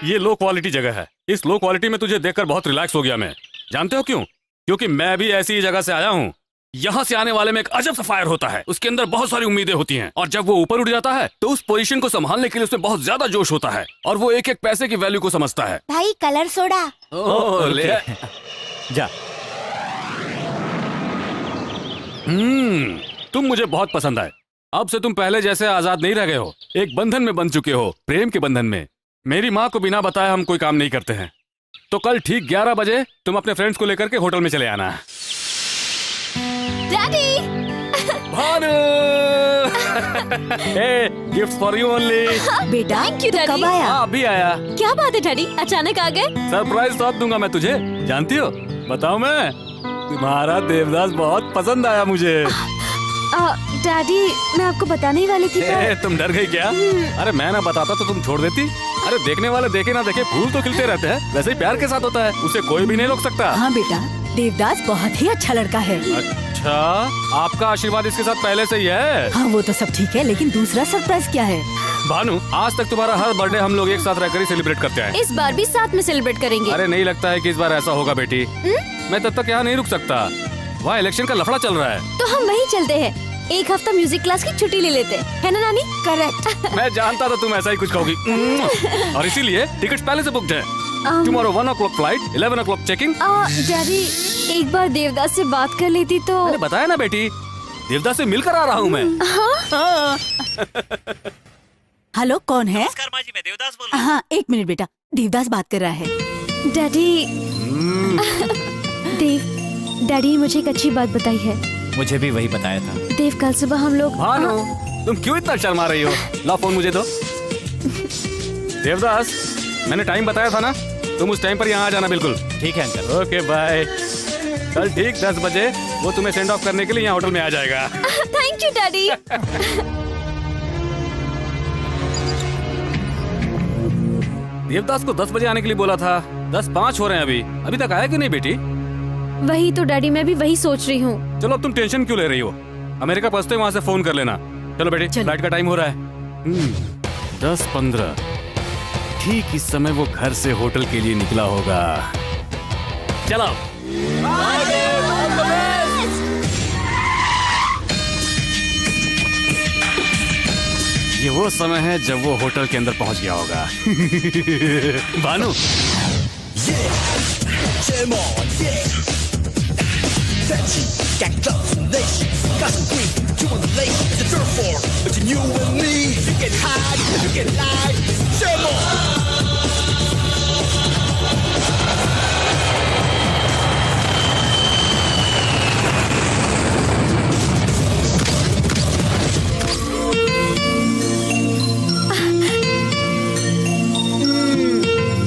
ये लो क्वालिटी जगह है। इस लो क्वालिटी में तुझे देखकर बहुत रिलैक्स हो गया मैं। जानते हो क्यों? क्योंकि मैं भी ऐसी जगह से आया हूँ। यहाँ से आने वाले में एक अजब सा फायर होता है, उसके अंदर बहुत सारी उम्मीदें होती हैं और जब वो ऊपर उठ जाता है तो उस पोजीशन को संभालने के लिए उसमें बहुत ज्यादा जोश होता है और वो एक एक पैसे की वैल्यू को समझता है। भाई कलर सोडा। ले जा। तुम मुझे बहुत पसंद आए। अब से तुम पहले जैसे आजाद नहीं रह गए हो, एक बंधन में बंध चुके हो, प्रेम के बंधन में। मेरी माँ को बिना बताए हम कोई काम नहीं करते हैं, तो कल ठीक 11 बजे तुम अपने फ्रेंड्स को लेकर के होटल में चले आना। Daddy. Bhanu gift for you only. बेटा Thank you, Daddy. कब आया? अभी आया। क्या बात है डैडी, अचानक आ गए? सरप्राइज साथ दूंगा मैं तुझे। जानती हो, बताऊं मैं, तुम्हारा देवदास बहुत पसंद आया मुझे। डैडी, मैं आपको बताने ही वाली थी पर... तुम डर गई क्या? अरे मैं ना बताता तो तुम छोड़ देती। अरे देखने वाले देखे ना देखे फूल तो खिलते रहते हैं, वैसे ही प्यार के साथ होता है, उसे कोई भी नहीं रोक सकता। हाँ बेटा, देवदास बहुत ही अच्छा लड़का है। अच्छा, आपका आशीर्वाद इसके साथ पहले से ही है। हाँ वो तो सब ठीक है, लेकिन दूसरा सरप्राइज क्या है? भानु, आज तक तुम्हारा हर बर्थडे हम लोग एक साथ रहकर ही सेलिब्रेट करते हैं। इस बार भी साथ में सेलिब्रेट करेंगे। अरे नहीं लगता है कि इस बार ऐसा होगा बेटी। मैं तब तक यहाँ नहीं रुक सकता, वहाँ इलेक्शन का लफड़ा चल रहा है। तो हम वहीं चलते हैं, एक हफ्ता म्यूजिक क्लास की छुट्टी ले लेते हैं, है ना नानी? करेक्ट। मैं जानता था तुम ऐसा ही कुछ कहोगी और इसीलिए टिकट्स पहले से बुक्ड है। Tomorrow 1 o'clock flight, 11 o'clock checking. Daddy, एक बार देवदास से बात कर लेती तो... मैंने बताया ना बेटी, देवदास से मिलकर आ रहा हूँ मैं। हाँ। हेलो, कौन है? नमस्कार माँ जी, मैं देवदास बोल रहा हूँ। हाँ एक मिनट बेटा, देवदास बात कर रहा है। डैडी डैडी मुझे एक अच्छी बात बताई है। मुझे भी वही बताया था। देव, कल सुबह हम लोग... भानु, तुम क्यों इतना शर्मा रही हो? ला फोन मुझे दो। देवदास, मैंने टाइम बताया था ना, तुम उस टाइम पर यहाँ आ जाना बिल्कुल। ठीक है अंकल। Okay bye. कल ठीक 10 बजे वो तुम्हें सेंड ऑफ करने के लिए यहाँ होटल में आ जाएगा। Thank you daddy. देवदास को 10 बजे आने के लिए बोला था, 10:05 हो रहे हैं अभी तक आया कि नहीं बेटी? वही तो डैडी, मैं भी वही सोच रही हूँ। चलो अब तुम टेंशन क्यों ले रही हो? अमेरिका पहुंचते वहाँ से फोन कर लेना। चलो बेटी, फ्लाइट का टाइम हो रहा है। 10:15। ठीक इस समय वो घर से होटल के लिए निकला होगा। चलो। ये वो समय है जब वो होटल के अंदर पहुंच गया होगा। भानु,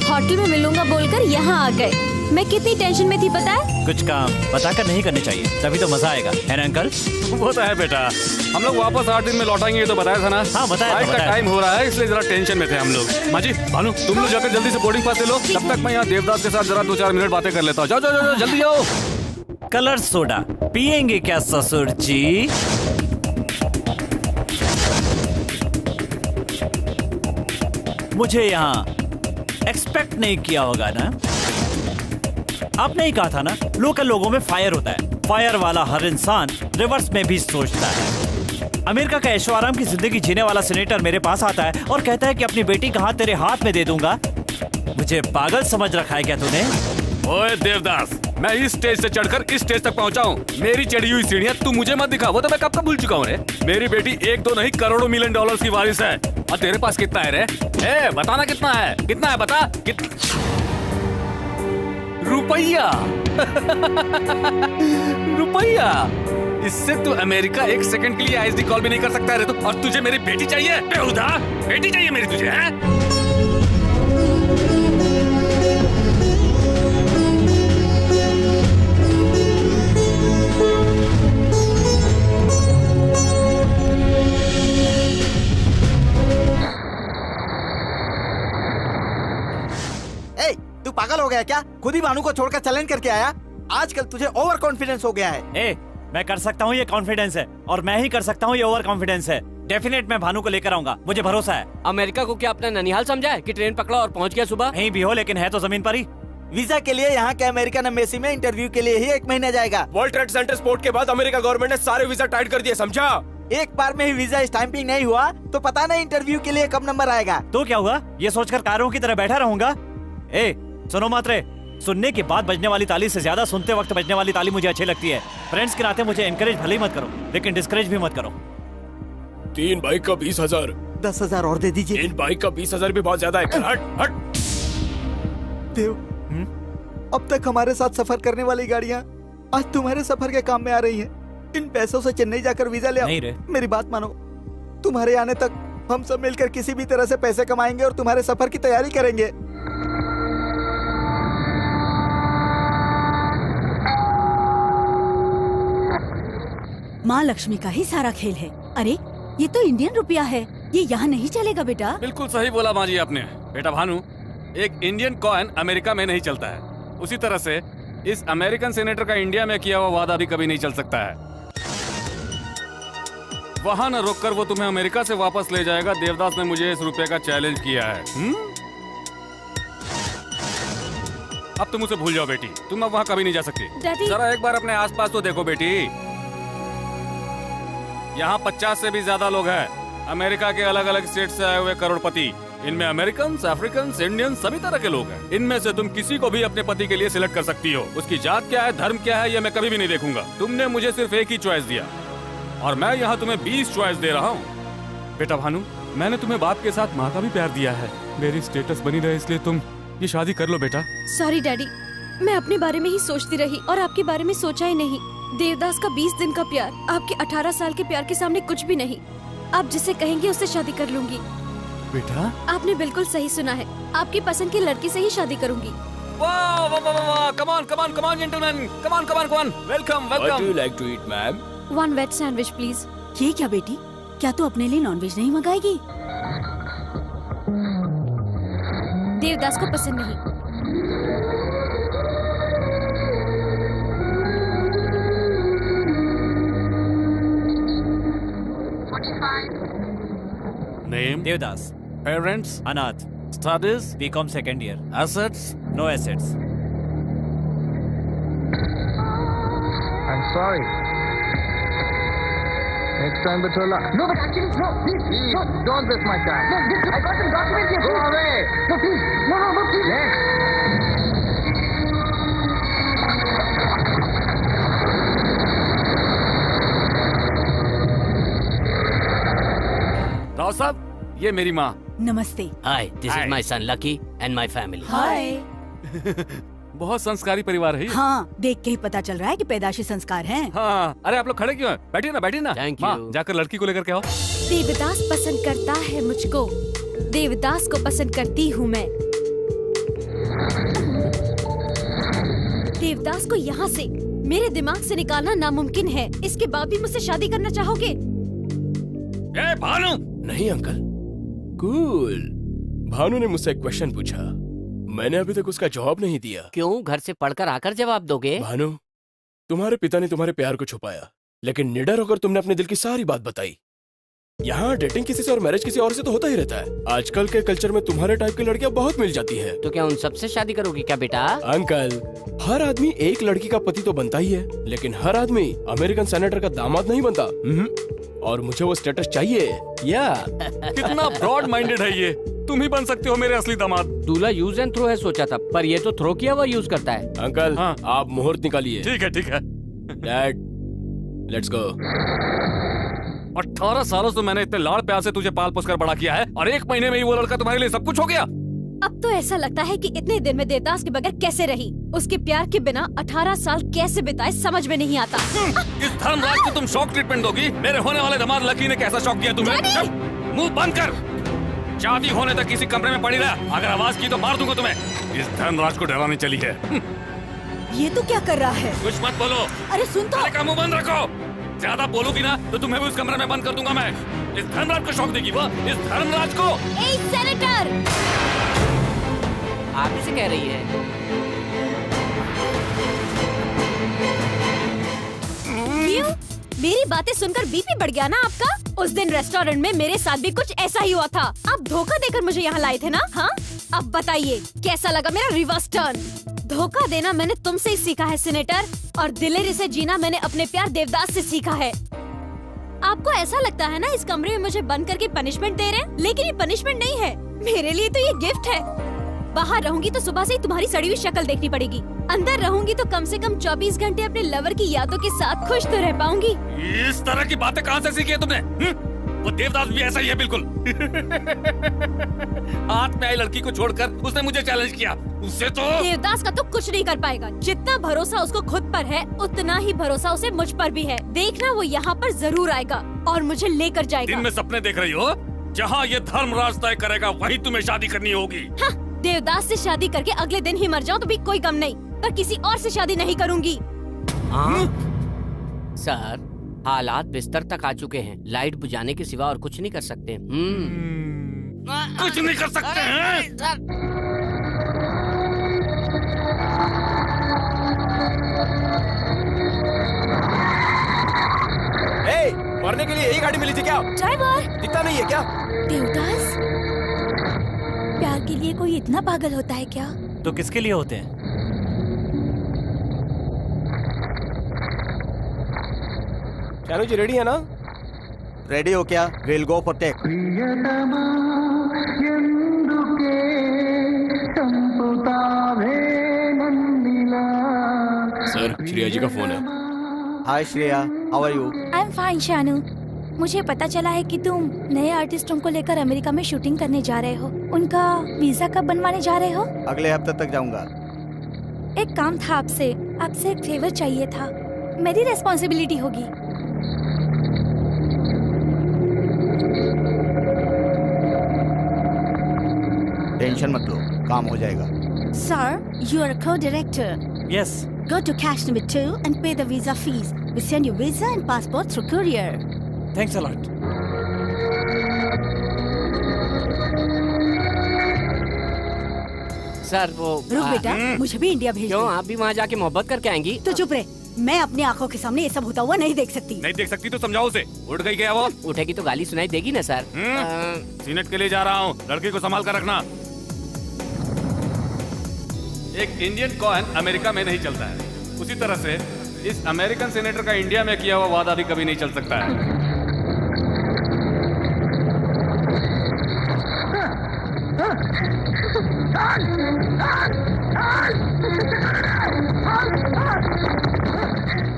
होटल में मिलूंगा बोलकर यहाँ आ गए। मैं कितनी टेंशन में थी पता है? कुछ काम बताकर नहीं करने चाहिए, तभी तो मजा आएगा, है ना अंकल? वो तो है बेटा। हम लोग वापस 8 दिन में लौटाएंगे, ये तो बताया था ना। हाँ बताया था, फ्लाइट का बताया टाइम हो रहा है, इसलिए जरा टेंशन में थे हम लोग। माँ जी, भानु, तुम लोग जाकर जल्दी से बोर्डिंग पास ले लो, तब तक मैं यहाँ देवदास के साथ जरा 2-4 मिनट बातें कर लेता हूँ। जाओ जाओ जाओ, जल्दी जाओ। कलर सोडा पियेंगे क्या ससुर जी? मुझे यहाँ एक्सपेक्ट नहीं किया होगा ना? आपने ही कहा था ना, लोकल लोगों में फायर होता है। फायर वाला हर इंसान रिवर्स में भी सोचता है। अमेरिका का ऐशो आराम की जिंदगी जीने वाला सीनेटर मेरे पास आता है और कहता है कि अपनी बेटी का हाथ तेरे हाथ में दे दूंगा। मुझे पागल समझ रखा है क्या तूने? ओए देवदास, मैं इस स्टेज से चढ़कर इस स्टेज तक पहुंचा हूँ। मेरी चढ़ी हुई सीढ़ियाँ तू मुझे मत दिखा, वो तो मैं कब का भूल चुका हूँ रे। मेरी बेटी 1-2 नहीं करोड़ों मिलियन डॉलर्स की वारिस है। और तेरे पास कितना है रे? ए, बताना कितना है? कितना है बता? रुपया। रुपया। इससे तू अमेरिका एक सेकंड के लिए आईएसडी कॉल भी नहीं कर सकता है रे तू। और तुझे मेरी बेटी चाहिए बेहुदा? बेटी चाहिए मेरी तुझे हैं? तू पागल हो गया क्या? खुद ही भानु को छोड़कर चैलेंज करके आया। आजकल तुझे ओवर कॉन्फिडेंस हो गया है। मैं कर सकता हूँ, ये कॉन्फिडेंस है, और मैं ही कर सकता हूँ ये ओवर कॉन्फिडेंस है। डेफिनेट मैं भानु को लेकर आऊंगा, मुझे भरोसा है। अमेरिका को क्या अपना ननिहाल समझा है कि ट्रेन पकड़ा और पहुंच गया सुबह? नहीं भी हो, लेकिन है तो जमीन पर ही। वीजा के लिए यहाँ के अमेरिकन एम्बेसी में इंटरव्यू के लिए ही 1 महीना जाएगा। वर्ल्ड ट्रेड सेंटर स्फोट के बाद अमेरिका गवर्नमेंट ने सारे वीजा टाइट कर दिए, समझा? एक बार में ही वीजा स्टैंपिंग नहीं हुआ तो पता नहीं इंटरव्यू के लिए कब नंबर आएगा। तो क्या हुआ, ये सोचकर कारों की तरह बैठा रहूंगा? सुनो मात्रे, सुनने के बाद बजने वाली ताली से ज्यादा सुनते वक्त बजने वाली ताली मुझे अच्छी लगती है। फ्रेंड्स के नाते मुझे एनकरेज भले ही मत करो, लेकिन डिस्करेज भी मत करो। 3 बाइक का 20,000। 10,000 और दे दीजिए। 3 बाइक का 20,000 भी बहुत ज्यादा है। हट हट। देव, अब तक हमारे साथ सफर करने वाली गाड़ियाँ आज तुम्हारे सफर के काम में आ रही हैं। इन पैसों से चेन्नई जाकर वीजा ले आओ। नहीं रे। मेरी बात मानो, तुम्हारे आने तक हम सब मिलकर किसी भी तरह से पैसे कमाएंगे और तुम्हारे सफर की तैयारी करेंगे। माँ लक्ष्मी का ही सारा खेल है। अरे ये तो इंडियन रुपया है, ये यहाँ नहीं चलेगा बेटा। बिल्कुल सही बोला माँ जी आपने। बेटा भानु, एक इंडियन कॉइन अमेरिका में नहीं चलता है, उसी तरह से इस अमेरिकन सेनेटर का इंडिया में किया हुआ वादा भी कभी नहीं चल सकता है। वहाँ न रोककर वो तुम्हें अमेरिका से वापस ले जाएगा। देवदास ने मुझे इस रुपये का चैलेंज किया है। अब तुम उसे भूल जाओ बेटी, तुम अब वहाँ कभी नहीं जा सकती। डैडी। जरा एक बार अपने आसपास तो देखो बेटी, यहाँ 50 से भी ज्यादा लोग हैं। अमेरिका के अलग अलग स्टेट से आए हुए करोड़पति, इनमें अमेरिकन, अफ्रीकन, इंडियन सभी तरह के लोग हैं। इनमें से तुम किसी को भी अपने पति के लिए सिलेक्ट कर सकती हो। उसकी जात क्या है, धर्म क्या है, ये मैं कभी भी नहीं देखूंगा। तुमने मुझे सिर्फ एक ही चॉइस दिया और मैं यहाँ तुम्हें 20 चॉइस दे रहा हूँ। बेटा भानु, मैंने तुम्हें बाप के साथ माँ का भी प्यार दिया है। मेरी स्टेटस बनी रहे इसलिए तुम ये शादी कर लो बेटा। सॉरी डैडी, मैं अपने बारे में ही सोचती रही और आपके बारे में सोचा ही नहीं। देवदास का 20 दिन का प्यार आपके 18 साल के प्यार के सामने कुछ भी नहीं। आप जिसे कहेंगे उससे शादी कर लूंगी। बेटा आपने बिल्कुल सही सुना है, आपकी पसंद की लड़की से ही शादी करूंगी। वाह वाह वाह वाह, come on come on come on gentleman, come on come on come on, welcome What do welcome. you like to eat, ma'am? 1 veg sandwich please. ये क्या बेटी, क्या तू अपने लिए नॉनवेज नहीं मंगाएगी? देवदास को पसंद नहीं। नेम देवदास। पेरेंट्स अनाथ। Studies BCom second year. Assets no assets. I'm sorry. Next time, Batola. No, but actually, no, please, no, don't waste my time. No, this, I got some documents here. Go away. No, please. No, please. Yes. Rao साहब, ये मेरी माँ। नमस्ते। Hi, this Hi. is my son Lucky and my family. हाय। बहुत संस्कारी परिवार है ये। हाँ, देख के ही पता चल रहा है कि पैदाशी संस्कार हैं। हाँ, अरे आप लोग खड़े क्यों हैं? बैठिए ना बैठिए ना। Thank माँ, you. जाकर लड़की को लेकर के आओ। देवदास पसंद करता है मुझको, देवदास को पसंद करती हूँ मैं। देवदास को यहाँ से मेरे दिमाग से निकालना नामुमकिन है। इसके बाद भी मुझसे शादी करना चाहोगे? ए भानु, नहीं अंकल, कूल। भानु ने मुझसे एक क्वेश्चन पूछा, मैंने अभी तक उसका जवाब नहीं दिया। क्यों, घर से पढ़कर आकर जवाब दोगे? भानु, तुम्हारे पिता ने तुम्हारे प्यार को छुपाया, लेकिन निडर होकर तुमने अपने दिल की सारी बात बताई। यहाँ डेटिंग किसी से और मैरिज किसी और से तो होता ही रहता है। आजकल के कल्चर में तुम्हारे टाइप की लड़कियां बहुत मिल जाती है। तो क्या उन सबसे शादी करोगी क्या बेटा? अंकल, हर आदमी एक लड़की का पति तो बनता ही है, लेकिन हर आदमी अमेरिकन सेनेटर का दामाद नहीं बनता। और मुझे वो स्टेटस चाहिए। या कितना ब्रॉड माइंडेड है ये। तुम ही बन सकते हो मेरे असली दामाद। दूल्हा यूज एंड थ्रो है सोचा था, पर ये तो थ्रो किया हुआ यूज करता है। अंकल, हाँ। आप मुहूर्त निकालिए। ठीक है ठीक है। Dad, let's go. 18 सालों से मैंने इतने लाड़ प्यार से तुझे पाल पोस कर बड़ा किया है और 1 महीने में ही वो लड़का तुम्हारे लिए सब कुछ हो गया। अब तो ऐसा लगता है कि इतने दिन में देवदास के बगैर कैसे रही। उसके प्यार के बिना 18 साल कैसे बिताए समझ में नहीं आता। इस धर्मराज को तुम शॉक ट्रीटमेंट दोगी? मेरे होने वाले दामाद लकी ने कैसा शॉक दिया तुम्हें? मुंह बंद कर। शादी होने तक किसी कमरे में पड़ी रहा। अगर आवाज की तो मार दूंगा तुम्हें। इस धर्मराज को डराने चली है। ये तो क्या कर रहा है? कुछ मत बोलो। अरे सुन तो। मुंह बंद रखो। ज्यादा बोलोगी ना तो तुम्हें भी उस कमरे में बंद कर दूंगा मैं। इस धर्मराज को शॉक देगी वो। इस धर्मराज को। ए सेनेटर, आप ही से कह रही है। क्यों? मेरी बातें सुनकर बीपी बढ़ गया ना आपका? उस दिन रेस्टोरेंट में मेरे साथ भी कुछ ऐसा ही हुआ था। आप धोखा देकर मुझे यहाँ लाए थे ना? हाँ, अब बताइए कैसा लगा मेरा रिवर्स टर्न? धोखा देना मैंने तुमसे ही सीखा है सेनेटर, और दिलेरी से जीना मैंने अपने प्यार देवदास से सीखा है। आपको ऐसा लगता है ना इस कमरे में मुझे बंद करके पनिशमेंट दे रहे हैं, लेकिन ये पनिशमेंट नहीं है, मेरे लिए तो ये गिफ्ट है। बाहर रहूंगी तो सुबह से ही तुम्हारी सड़ी हुई शक्ल देखनी पड़ेगी, अंदर रहूंगी तो कम से कम 24 घंटे अपने लवर की यादों के साथ खुश तो रह पाऊंगी। इस तरह की बातें कहाँ से सीखी है तुमने? वो देवदास भी ऐसा ही है बिल्कुल। हाथ में आई लड़की को छोड़कर उसने मुझे चैलेंज किया। उससे तो देवदास का तो कुछ नहीं कर पाएगा। जितना भरोसा उसको खुद पर है उतना ही भरोसा उसे मुझ पर भी है। देखना वो यहाँ पर जरूर आएगा और मुझे लेकर जाएगा। दिन में सपने देख रही हो? जहाँ ये धर्मराज तय करेगा वहीं तुम्हें शादी करनी होगी। हाँ, देवदास से शादी करके अगले दिन ही मर जाऊं तो भी कोई गम नहीं, पर किसी और से शादी नहीं करूंगी। सर, हालात बिस्तर तक आ चुके हैं। लाइट बुझाने के सिवा और कुछ नहीं कर सकते। कुछ नहीं कर सकते हैं? मरने के लिए यही गाड़ी मिली थी क्या? ड्राइवर दिखता नहीं है क्या? देवदास, प्यार के लिए कोई इतना पागल होता है क्या? तो किसके लिए होते हैं? चानू जी रेडी है ना? रेडी हो क्या? Will go for take. Sir, Shreya ji का फोन है। Hi Shreya, how are you? I am fine Shanu. मुझे पता चला है कि तुम नए आर्टिस्टों को लेकर अमेरिका में शूटिंग करने जा रहे हो। उनका वीजा कब बनवाने जा रहे हो? अगले हफ्ते तक जाऊंगा। एक काम था आपसे एक फेवर चाहिए था। मेरी रेस्पॉन्सिबिलिटी होगी। टेंशन मत लो, काम हो जाएगा। Sir, you are a co-director. Yes. Go to cash number 2 and pay the visa fees. We send you visa and passport through courier. Thanks a lot. Sir वो रुक बेटा, मुझे भी इंडिया भेज क्यों? दो। आप भी वहाँ जाके मोहब्बत करके आएंगी? तो चुप रहे, मैं अपनी आंखों के सामने ये सब होता हुआ नहीं देख सकती। नहीं देख सकती तो समझाओ उसे। उठ गई क्या वो? उठेगी तो गाली सुनाई देगी ना सर। सीनेट के लिए जा रहा हूँ, लड़की को संभाल कर रखना। एक इंडियन कॉइन अमेरिका में नहीं चलता है, उसी तरह से इस अमेरिकन सेनेटर का इंडिया में किया हुआ वादा भी कभी नहीं चल सकता है।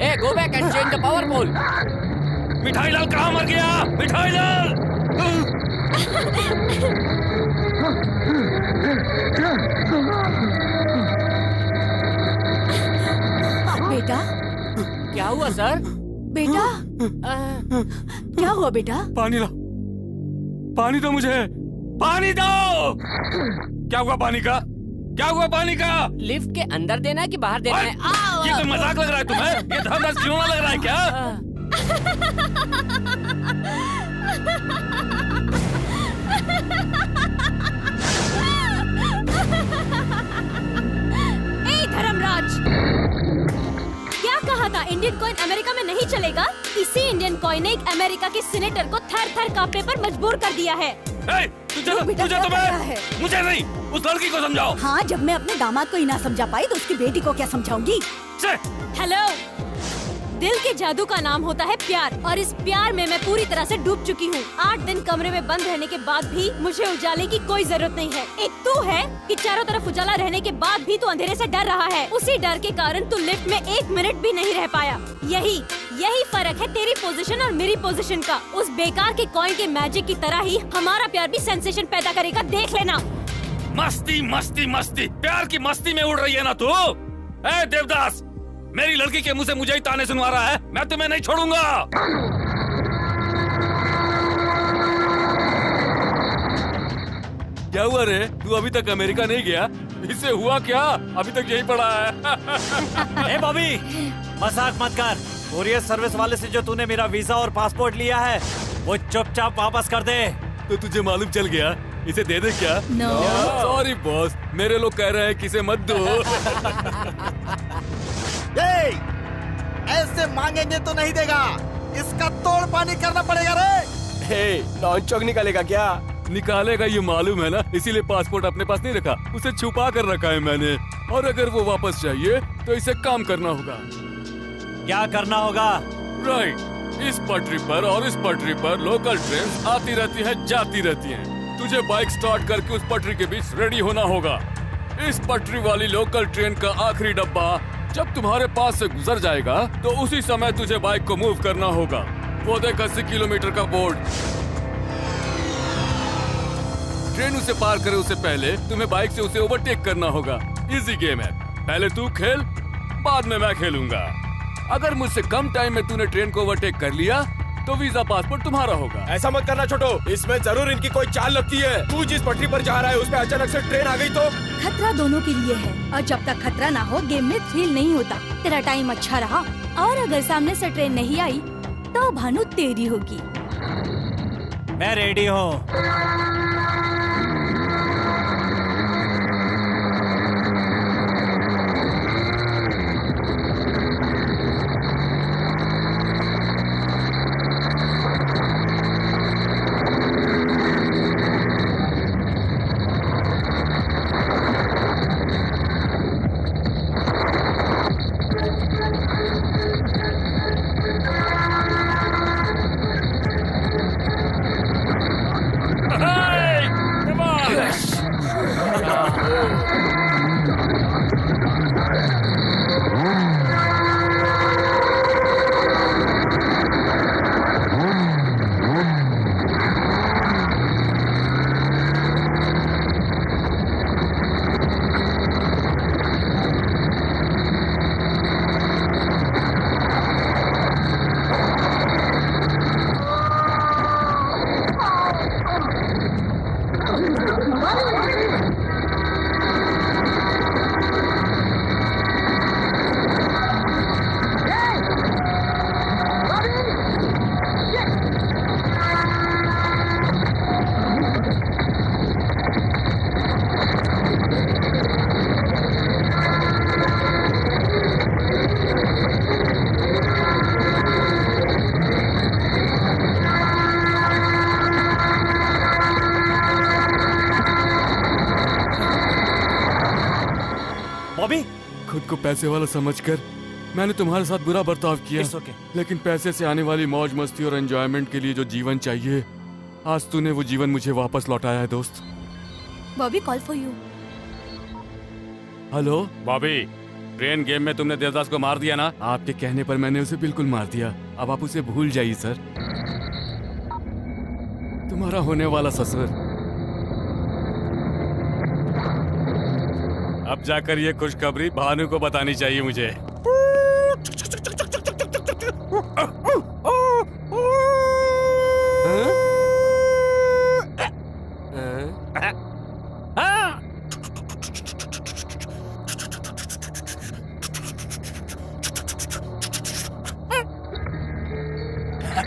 ए, go back and change the power pole. मिठाई लाल कहाँ मर गया? मिठाई लाल! बेटा, क्या हुआ सर? बेटा, क्या हुआ बेटा? पानी ला, पानी दो मुझे, पानी दो। क्या हुआ पानी का? क्या हुआ पानी का? लिफ्ट के अंदर देना है कि बाहर देना है? ये कोई मजाक लग रहा है तुम्हें? ये धर्मराज क्यों लग रहा है क्या? ए धर्मराज, क्या कहा था? इंडियन कॉइन अमेरिका में नहीं चलेगा? इसी इंडियन कॉइन ने एक अमेरिका के सीनेटर को थर-थर कांपने पर मजबूर कर दिया है। तुझे तो मैं, मुझे नहीं, उस लड़की को समझाओ। हाँ, जब मैं अपने दामाद को ही ना समझा पाई तो उसकी बेटी को क्या समझाऊंगी? हेलो, दिल के जादू का नाम होता है प्यार, और इस प्यार में मैं पूरी तरह से डूब चुकी हूँ। 8 दिन कमरे में बंद रहने के बाद भी मुझे उजाले की कोई जरूरत नहीं है। एक तू है कि चारों तरफ उजाला रहने के बाद भी तू अंधेरे से डर रहा है। उसी डर के कारण तू लिफ्ट में 1 मिनट भी नहीं रह पाया। यही फर्क है तेरी पोजीशन और मेरी पोजीशन का। उस बेकार के कॉइन के मैजिक की तरह ही हमारा प्यार भी सेंसेशन पैदा करेगा, देख लेना। मस्ती मस्ती मस्ती, प्यार की मस्ती में उड़ रही है ना तू? ए देवदास, मेरी लड़की के मुंह से मुझे ही ताने सुनवा रहा है। मैं तुम्हें नहीं छोड़ूंगा। क्या हुआ रे? तू अभी तक अमेरिका नहीं गया? इससे हुआ क्या? अभी तक यही पड़ा है। ए बॉबी, मजाक मत कर। कोरियर सर्विस वाले से जो तूने मेरा वीजा और पासपोर्ट लिया है वो चुपचाप वापस कर दे। तो तुझे मालूम चल गया? इसे दे दे क्या? No. सॉरी बॉस, मेरे लोग कह रहे हैं कि इसे मत दो। ऐसे मांगेंगे तो नहीं देगा, इसका तोड़ पानी करना पड़ेगा रे। हे, लॉन्च चौक निकालेगा क्या? निकालेगा ये मालूम है ना, इसीलिए पासपोर्ट अपने पास नहीं रखा, उसे छुपा कर रखा है मैंने। और अगर वो वापस चाहिए तो इसे काम करना होगा। क्या करना होगा? राइट, इस पटरी पर और इस पटरी पर लोकल ट्रेन आती रहती है, जाती रहती हैं। तुझे बाइक स्टार्ट करके उस पटरी के बीच रेडी होना होगा। इस पटरी वाली लोकल ट्रेन का आखिरी डब्बा जब तुम्हारे पास से गुजर जाएगा तो उसी समय तुझे बाइक को मूव करना होगा। वो देख 80 किलोमीटर का बोर्ड। ट्रेन उसे पार करे उससे पहले तुम्हें बाइक से उसे ओवरटेक करना होगा। इजी गेम है, पहले तू खेल, बाद में मैं खेलूंगा। अगर मुझसे कम टाइम में तूने ट्रेन को ओवरटेक कर लिया तो वीजा पासपोर्ट तुम्हारा होगा। ऐसा मत करना छोटो, इसमें जरूर इनकी कोई चाल लगती है। तू जिस पटरी पर जा रहा है उस पे अचानक से ट्रेन आ गई तो? खतरा दोनों के लिए है और जब तक खतरा ना हो गेम में थ्रिल नहीं होता। तेरा टाइम अच्छा रहा और अगर सामने से ट्रेन नहीं आई तो भानु तेरी होगी। मैं रेडी हूँ। खुद को पैसे वाला समझकर मैंने तुम्हारे साथ बुरा बर्ताव किया। okay. लेकिन पैसे से आने वाली मौज मस्ती और एंजॉयमेंट के लिए जो जीवन चाहिए, आज तूने वो जीवन मुझे वापस लौटाया है दोस्त। Bobby call for you. Hello Bobby, train game में तुमने देवदास को मार दिया ना? आपके कहने पर मैंने उसे बिल्कुल मार दिया। अब आप उसे भूल जाइए सर। तुम्हारा होने वाला ससुर। अब जाकर ये खुशखबरी भानु को बतानी चाहिए मुझे।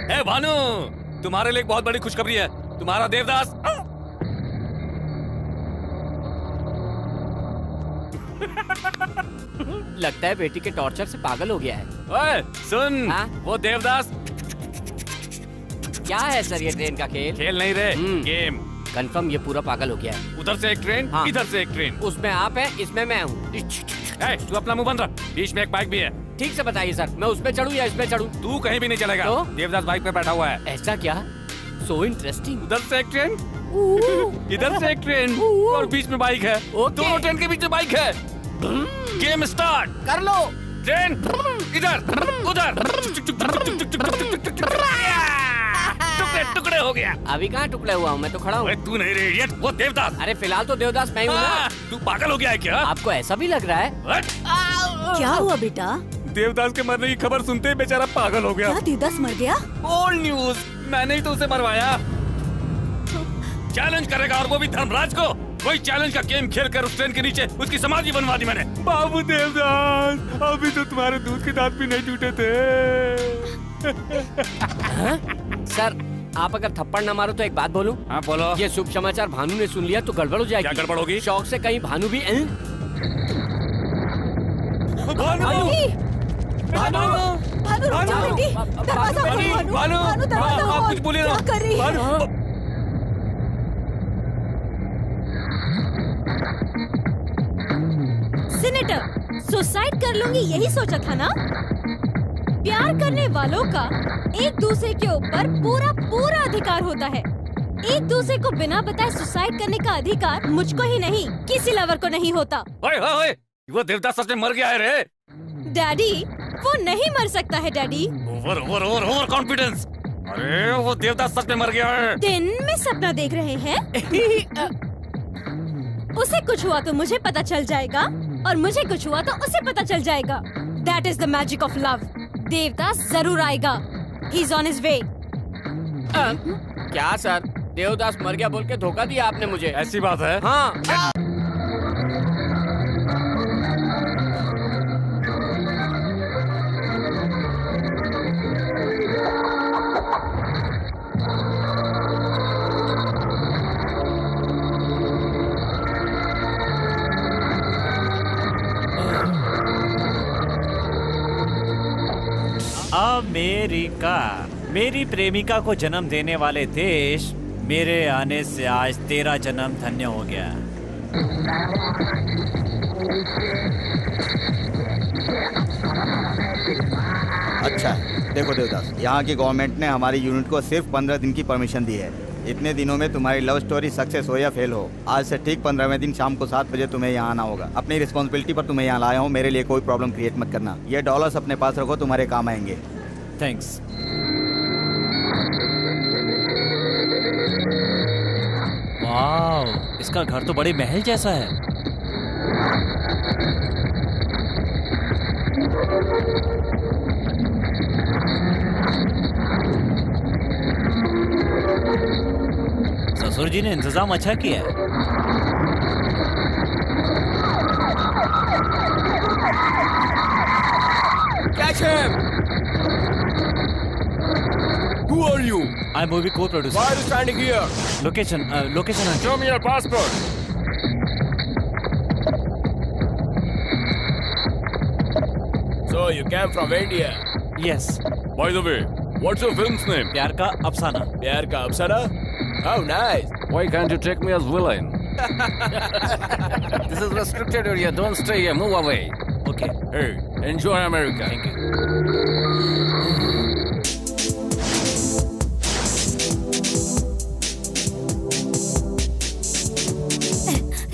ए भानु, तुम्हारे लिए एक बहुत बड़ी खुशखबरी है। तुम्हारा देवदास लगता है बेटी के टॉर्चर से पागल हो गया है। ओए सुन, हाँ? वो देवदास। क्या है सर ये ट्रेन का खेल? खेल नहीं रे, गेम। कंफर्म ये पूरा पागल हो गया है। उधर से एक ट्रेन, हाँ। इधर से एक ट्रेन। उसमें आप हैं, इसमें मैं हूँ। तू अपना मुंह बंद रख, बीच में एक बाइक भी है। ठीक से बताइए सर, मैं उसमें चढ़ूँ या इसमें चढ़ूँ? तू कहीं भी नहीं चलेगा। तो? देवदास बाइक पे बैठा हुआ है। ऐसा क्या? So interesting. उधर से एक ट्रेन, इधर से एक ट्रेन और बीच में बाइक है। दोनों ट्रेन के बीच में बाइक है। गेम स्टार्ट कर लो। ट्रेन इधर उधर। टुकड़े टुकड़े हो गया। अभी कहाँ टुकड़े हुआ हूँ, मैं तो खड़ा हूँ। तू नहीं रे इडियट, वो देवदास। अरे फिलहाल तो देवदास मैं हूँ ना। तू पागल हो गया है क्या? आपको ऐसा भी लग रहा है? क्या हुआ बेटा? देवदास के मरने की खबर सुनते ही बेचारा पागल हो गया। क्या देवदास मर गया? ओल्ड न्यूज, मैंने ही तो उसे मरवाया। चैलेंज करेगा और वो भी धर्मराज को। वही चैलेंज का गेम खेलकर उस ट्रेन के नीचे उसकी समाधि बनवा दी मैंने। बाबू देवदास, अभी तो तुम्हारे दूध के दांत भी नहीं टूटे थे। सर आप अगर थप्पड़ न मारो तो एक बात बोलूं? हाँ बोलो। ये शुभ समाचार भानु ने सुन लिया तो गड़बड़ हो जाएगी। क्या गड़बड़ होगी? शौक से कहीं भानु भी भानु, भानु, रुक जा बेटी, दरवाजा खोलो भानु, भानु दरवाजा आप खोल। कुछ बोलिए ना। क्या कर रही है? सीनेटर, सुसाइड कर लूंगी यही सोचा था ना? प्यार करने वालों का एक दूसरे के ऊपर पूरा पूरा अधिकार होता है। एक दूसरे को बिना बताए सुसाइड करने का अधिकार मुझको ही नहीं, किसी लवर को नहीं होता। ओए ओए ओए, वो देवदास सच में मर गया है रे। डैडी, वो नहीं मर सकता है daddy. Over over over over confidence. अरे वो देवदास सच में मर गया है। दिन में सपना देख रहे हैं? उसे कुछ हुआ तो मुझे पता चल जाएगा और मुझे कुछ हुआ तो उसे पता चल जाएगा। That is the magic of love. Devdas जरूर आएगा। He's on his way. क्या सर, देवदास मर गया बोल के धोखा दिया आपने मुझे। ऐसी बात है? हाँ। अमेरिका, मेरी प्रेमिका को जन्म देने वाले देश, मेरे आने से आज तेरा जन्म धन्य हो गया। अच्छा है, देखो देवदास, यहाँ की गवर्नमेंट ने हमारी यूनिट को सिर्फ 15 दिन की परमिशन दी है। इतने दिनों में तुम्हारी लव स्टोरी सक्सेस हो या फेल हो, आज से ठीक 15वें दिन शाम को 7 बजे तुम्हें यहाँ आना होगा। अपनी रिस्पॉन्सिबिलिटी पर तुम्हें यहाँ लाया हूँ, मेरे लिए कोई प्रॉब्लम क्रिएट मत करना। ये डॉलर्स अपने पास रखो, तुम्हारे काम आएंगे। थैंक्स। वाह, इसका घर तो बड़े महल जैसा है। ससुर जी ने इंतजाम अच्छा किया है। Catch him! Who are you? I'm movie co-producer. Why are you standing here? Location. Show me your passport. So you came from India? Yes. By the way, what's your film's name? प्यार का अफसाना। प्यार का अफसाना? How nice! Why can't you take me as villain? This is restricted area. Don't stay here. Move away. Okay. Hey, enjoy America. Thank you.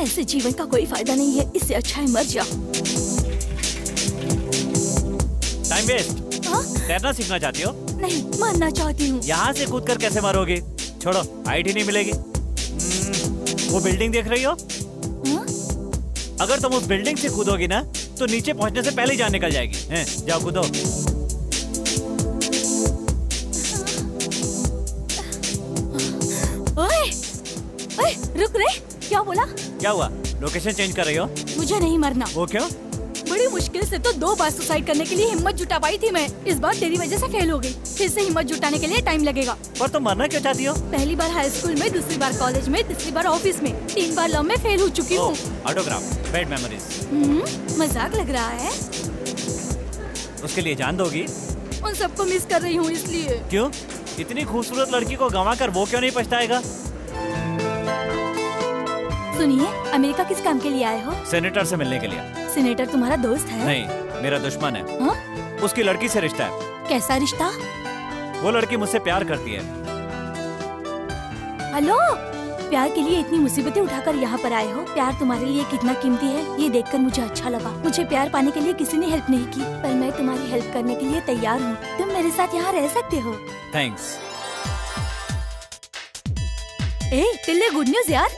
ऐसे जीवन का कोई फायदा नहीं है, इससे अच्छा है मर जाओ। Time waste. हाँ? तैरना सीखना चाहती हो? नहीं, मरना चाहती हूँ। यहाँ से कूदकर कैसे मरोगी? छोड़ो, आईडी नहीं मिलेगी। वो बिल्डिंग देख रही हो? हाँ? अगर तुम उस बिल्डिंग से कूदोगी ना, तो नीचे पहुँचने से पहले ही जान निकल जाएगी। हैं? जाओ कूदो। ओए, ओए, रुक रे, क्या बोला? क्या हुआ? लोकेशन चेंज कर रही हो? मुझे नहीं मरना। वो क्यों? बड़ी मुश्किल से तो 2 बार सुसाइड करने के लिए हिम्मत जुटा पाई थी मैं। इस बार तेरी वजह से फेल हो गई। फिर से हिम्मत जुटाने के लिए टाइम लगेगा। पर तुम मरना क्यों चाहती हो? पहली बार हाई स्कूल में, दूसरी बार कॉलेज में, तीसरी बार ऑफिस में, 3 बार लव में फेल हो चुकी हूँ। Autograph, bad memories. मजाक लग रहा है? उसके लिए जान दोगी? उन सबको मिस कर रही हूँ इसलिए। क्यों? इतनी खूबसूरत लड़की को गंवाकर वो क्यों नहीं पछताएगा? सुनिए, अमेरिका किस काम के लिए आए हो? सेनेटर से मिलने के लिए। सीनेटर तुम्हारा दोस्त है? नहीं, मेरा दुश्मन है। हाँ? उसकी लड़की से रिश्ता है। कैसा रिश्ता? वो लड़की मुझसे प्यार करती है। हेलो, प्यार के लिए इतनी मुसीबतें उठाकर यहाँ पर आए हो। प्यार तुम्हारे लिए कितना कीमती है, ये देखकर मुझे अच्छा लगा। मुझे प्यार पाने के लिए किसी ने हेल्प नहीं की, पर मैं तुम्हारी हेल्प करने के लिए तैयार हूँ। तुम मेरे साथ यहाँ रह सकते हो। थैंक्स। ए टिल्ले, गुड न्यूज यार।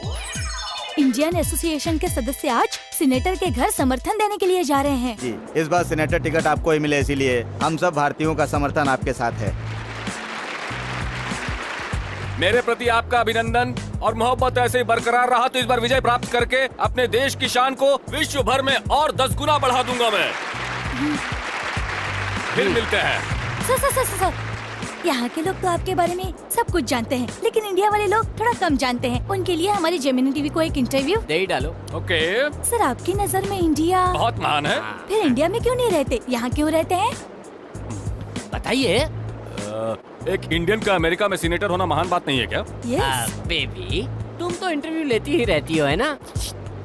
इंडियन एसोसिएशन के सदस्य आज सीनेटर के घर समर्थन देने के लिए जा रहे हैं। जी, इस बार सीनेटर टिकट आपको ही मिले, इसीलिए हम सब भारतीयों का समर्थन आपके साथ है। मेरे प्रति आपका अभिनंदन और मोहब्बत ऐसे ही बरकरार रहा तो इस बार विजय प्राप्त करके अपने देश की शान को विश्व भर में और 10 गुना बढ़ा दूंगा मैं। फिर मिलते हैं। सर, यहाँ के लोग तो आपके बारे में सब कुछ जानते हैं, लेकिन इंडिया वाले लोग थोड़ा कम जानते हैं। उनके लिए हमारी जेमिनी टीवी को एक इंटरव्यू दे ही डालो। ओके। सर, आपकी नजर में इंडिया बहुत महान है। फिर इंडिया में क्यों नहीं रहते, यहाँ क्यों रहते हैं? बताइए। एक इंडियन का अमेरिका में सीनेटर होना महान बात नहीं है क्या? यस। बेबी, तुम तो इंटरव्यू लेती ही रहती हो, है ना?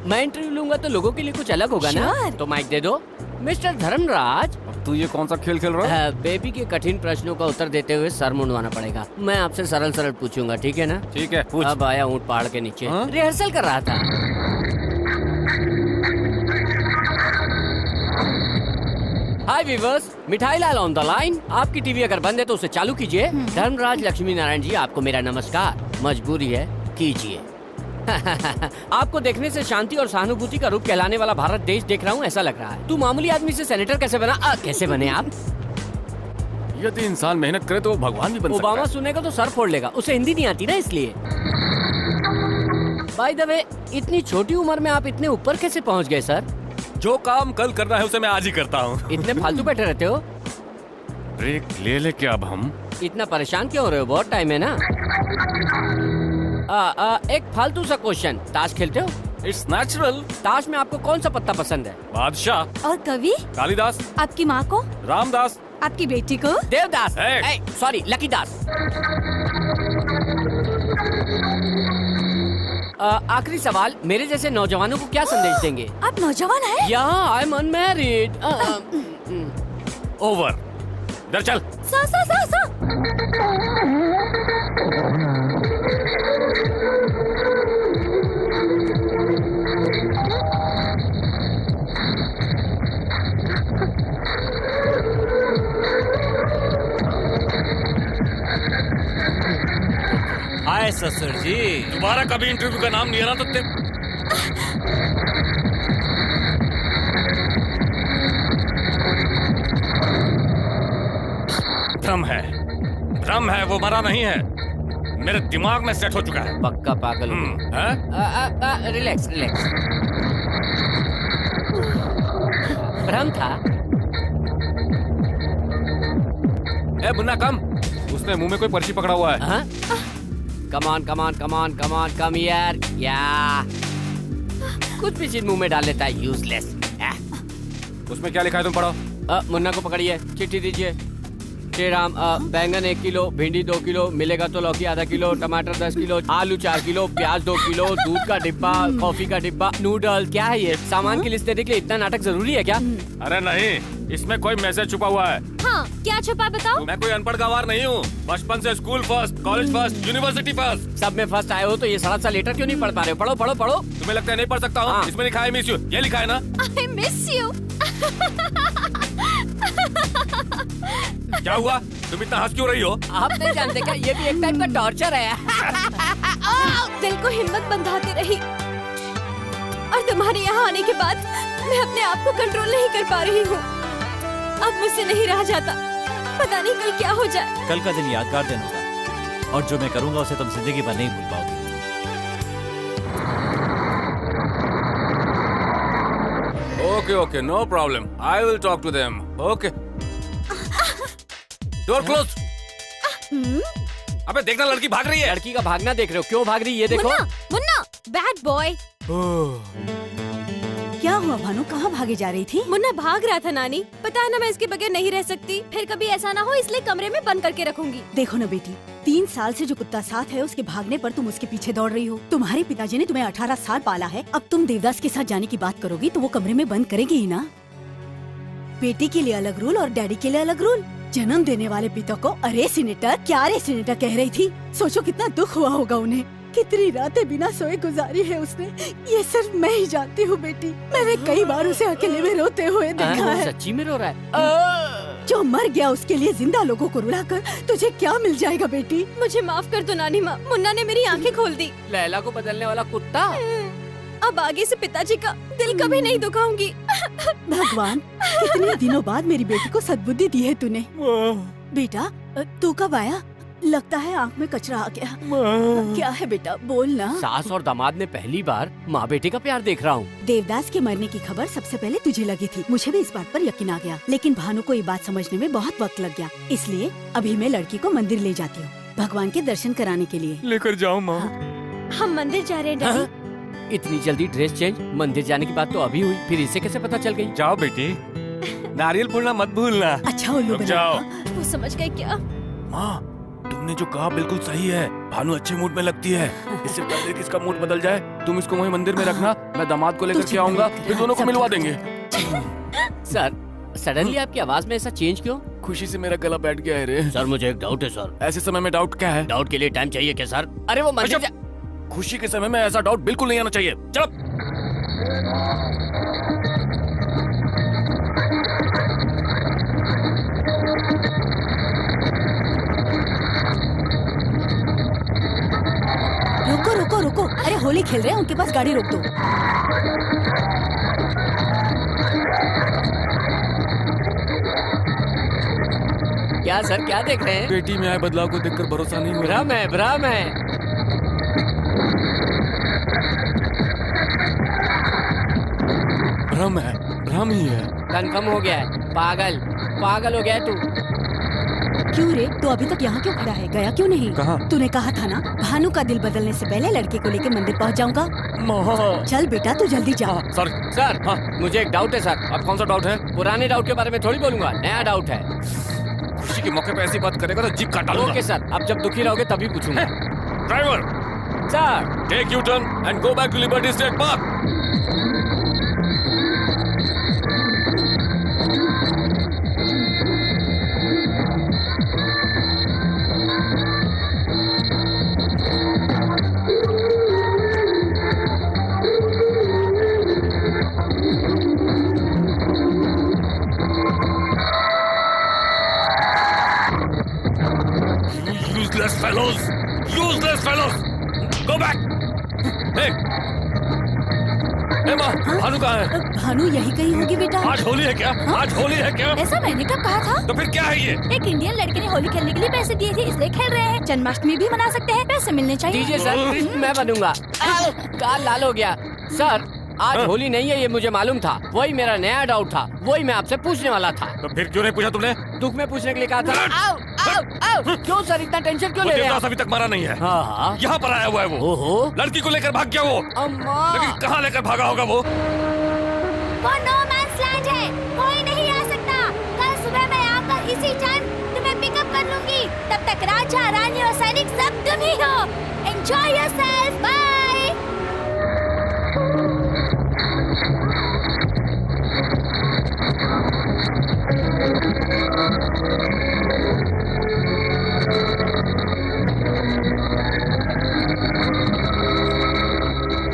मैं इंटरव्यू लूंगा तो लोगों के लिए कुछ अलग होगा ना? Sure. तो माइक दे दो। मिस्टर धर्मराज, तू ये कौन सा खेल खेल रहा है? बेबी के कठिन प्रश्नों का उत्तर देते हुए सर मुंडवाना पड़ेगा। मैं आपसे सरल सरल पूछूंगा, ठीक है ना? ठीक है, पूछ। अब आया ऊँट पहाड़ के नीचे। हाँ? रिहर्सल कर रहा था। हाय वीवर्स, मिठाई लाल ऑन द लाइन। आपकी टीवी अगर बंद है तो उसे चालू कीजिए। धर्मराज लक्ष्मी नारायण जी, आपको मेरा नमस्कार। मजबूरी है, कीजिए। आपको देखने से शांति और सहानुभूति का रूप कहलाने वाला भारत देश देख रहा हूँ, ऐसा लग रहा है। तू मामूली आदमी से सेनेटर कैसे बना? कैसे बने आप? यदि इंसान मेहनत करे तो वो भगवान भी बन सकता ओबामा है। सुनेगा तो सर फोड़ लेगा, उसे हिंदी नहीं आती ना, इसलिए। बाय द वे, इतनी छोटी उम्र में आप इतने ऊपर कैसे पहुँच गए सर? जो काम कल करना है उसे मैं आज ही करता हूँ। इतने फालतू बैठे रहते हो? ब्रेक ले ले क्या अब हम? इतना परेशान क्यों हो रहे हो? बहुत टाइम है ना। एक फालतू सा क्वेश्चन, ताश खेलते हो? It's natural. ताश में आपको कौन सा पत्ता पसंद है? बादशाह। और कवि? कालिदास। आपकी माँ को? रामदास। आपकी बेटी को? देवदास। Hey! सॉरी, लकीदास। आखिरी सवाल, मेरे जैसे नौजवानों को क्या संदेश देंगे? आप नौजवान हैं? या आई एम अनमैरिड। ओवर। इधर चल। सा। हाय ससुर जी। दोबारा कभी इंटरव्यू का नाम नहीं आना तो भ्रम है, वो मरा नहीं है, मेरे दिमाग में सेट हो चुका है। पक्का पागल हूँ। रिलैक्स। भ्रम था। ए मुन्ना कम, उसने मुंह में कोई पर्ची पकड़ा हुआ है। कमान कम यार। या कुछ भी चीज मुंह में डाल लेता है, यूजलेस। उसमें क्या लिखा है तुम पढ़ो। मुन्ना को पकड़िए, चिट्ठी दीजिए। श्री राम, बैंगन 1 किलो, भिंडी 2 किलो, मिलेगा तो लौकी आधा किलो, टमाटर 10 किलो, आलू 4 किलो, प्याज 2 किलो, दूध का डिब्बा, कॉफी का डिब्बा, नूडल। क्या है ये? सामान की लिस्ट देने के लिए इतना नाटक जरूरी है क्या? अरे नहीं, इसमें कोई मैसेज छुपा हुआ है। हाँ, क्या छुपा बताओ? मैं कोई अनपढ़ गवार नहीं हूँ, बचपन से school first, college first, university first, सब में फर्स्ट आए हो तो ये सड़ा सा लेटर क्यों नहीं पढ़ पा रहे हो? पढ़ो। तुम्हें लगता है नहीं पढ़ सकता हूँ? हाँ। इसमें लिखा है मिस यू, ये लिखा है ना? I miss you. क्या हुआ, तुम इतना हंस क्यों रही हो? आप नहीं जानते क्या, ये भी एक टाइप का टॉर्चर है। दिल को हिम्मत बंधाती रही और तुम्हारे यहाँ आने के बाद मैं अपने आप को कंट्रोल नहीं कर पा रही हूँ। अब मुझसे नहीं रहा जाता, पता नहीं कल क्या हो जाए। कल का दिन यादगार दिन होगा और जो मैं करूंगा उसे तुम जिंदगी भर नहीं भूल पाओगे। Okay, no problem, I will talk to them. Okay, door close. अबे देखना, लड़की भाग रही है। लड़की का भागना देख रहे हो? क्यों भाग रही है ये देखो। Munna, bad boy. क्या हुआ भानु, कहाँ भागे जा रही थी? मुन्ना भाग रहा था नानी, पता है ना मैं इसके बगैर नहीं रह सकती। फिर कभी ऐसा ना हो इसलिए कमरे में बंद करके रखूंगी। देखो ना बेटी, 3 साल से जो कुत्ता साथ है उसके भागने पर तुम उसके पीछे दौड़ रही हो। तुम्हारे पिताजी ने तुम्हें 18 साल पाला है, अब तुम देवदास के साथ जाने की बात करोगी तो वो कमरे में बंद करेगी ही ना। बेटी के लिए अलग रूल और डैडी के लिए अलग रूल। जन्म देने वाले पिता को अरे सीनेटर, क्या अरे सीनेटर कह रही थी। सोचो कितना दुख हुआ होगा उन्हें, कितनी रातें बिना सोए गुजारी है उसने। ये सिर्फ मैं ही जानती हूँ बेटी, मैंने कई बार उसे अकेले में रोते हुए देखा है। सच्ची में रो रहा है? जो मर गया उसके लिए जिंदा लोगों को रुलाकर तुझे क्या मिल जाएगा बेटी? मुझे माफ कर दो नानी माँ, मुन्ना ने मेरी आंखें खोल दी। लैला को बदलने वाला कुत्ता। अब आगे से पिताजी का दिल कभी नहीं दुखाऊंगी। भगवान, कितने दिनों बाद मेरी बेटी को सद्बुद्धि दी है तूने। बेटा तू कब आया? लगता है आँख में कचरा आ गया। क्या है बेटा, बोल ना। सास और दामाद ने पहली बार माँ बेटे का प्यार देख रहा हूँ। देवदास के मरने की खबर सबसे पहले तुझे लगी थी, मुझे भी इस बात पर यकीन आ गया, लेकिन भानु को ये बात समझने में बहुत वक्त लग गया। इसलिए अभी मैं लड़की को मंदिर ले जाती हूँ भगवान के दर्शन कराने के लिए। लेकर जाओ माँ। हम मंदिर जा रहे हैं डैडी। इतनी जल्दी ड्रेस चेंज? मंदिर जाने की बात तो अभी हुई, फिर इसे कैसे पता चल गई? जाओ बेटी, नारियल फोड़ना मत भूलना। अच्छा उल्लू जाओ। वो समझ गए क्या? माँ, तुमने जो कहा बिल्कुल सही है। भानु अच्छे मूड में लगती है। इससे पहले कि इसका मूड बदल जाए, तुम इसको वहीं मंदिर में रखना, मैं दामाद को लेकर के आऊंगा, फिर दोनों को मिलवा देंगे। सर, सडनली आपकी आवाज में ऐसा चेंज क्यों? खुशी से मेरा गला बैठ गया है रे। सर मुझे एक डाउट है सर। ऐसे समय में डाउट क्या है? डाउट के लिए टाइम चाहिए क्या सर? अरे वो मंदिर खुशी के समय में ऐसा डाउट बिल्कुल नहीं आना चाहिए। चलो। रुको रुको रुको, अरे होली खेल रहे हैं, उनके पास गाड़ी रोक दो। क्या सर, क्या देख रहे हैं? बेटी में आए बदलाव को देखकर भरोसा नहीं हो रहा। भ्रम है, भ्रम है। भ्रम है, भ्रम ही है। कंफर्म हो गया है। पागल, पागल हो गया है तू। क्यों रे, तू अभी तक यहाँ क्यों खड़ा है? गया क्यों नहीं? कहाँ? तूने कहा था ना भानु का दिल बदलने से पहले लड़के को लेकर मंदिर पहुँच जाऊंगा। चल बेटा तू जल्दी जा। सर, सर हाँ, मुझे एक डाउट है सर। अब कौन सा डाउट है? पुराने डाउट के बारे में थोड़ी बोलूंगा, नया डाउट है। खुशी के मौके पे ऐसी बात करेगा तो जीप काट डालूंगा। ओके सर, अब जब दुखी रहोगे तभी पूछूंगा। Driver sir, take U turn and go back to Liberty State Park. Useless fellows! Go back! Hey! माँ, भानु कहाँ है? भानु यही कहीं होगी बेटा। आज होली है क्या? आज होली है क्या? ऐसा मैंने कब कहा था? तो फिर क्या है ये? एक इंडियन लड़के ने होली खेलने के लिए पैसे दिए थे, इसलिए खेल रहे हैं। जन्माष्टमी भी मना सकते हैं, पैसे मिलने चाहिए। दीजिए सर, कृष्ण मैं बनूंगा। काल लाल हो गया। सर, आज होली नहीं है ये मुझे मालूम था, वही मेरा नया डाउट था, वही मैं आपसे पूछने वाला था। तो फिर क्यों नहीं पूछा तुमने? दुख में पूछने के लिए कहा था। आओ, आओ, आओ। क्यों सर इतना टेंशन क्यों ले रहे हैं? अभी तक मरा नहीं है। हाँ, यहाँ पर आया हुआ है वो। ओहो, लड़की को लेकर भाग गया वो। अम्मा। लेकिन कहाँ लेकर भागा होगा वो? वो नो मैंस लैंड है, कोई नहीं आ सकता। कल सुबह मैं आकर इसी टाइम तुम्हें पिकअप कर लूंगी। तब तक राजा, रानी और सैनिक सब तुम ही हो। Enjoy yourself, bye.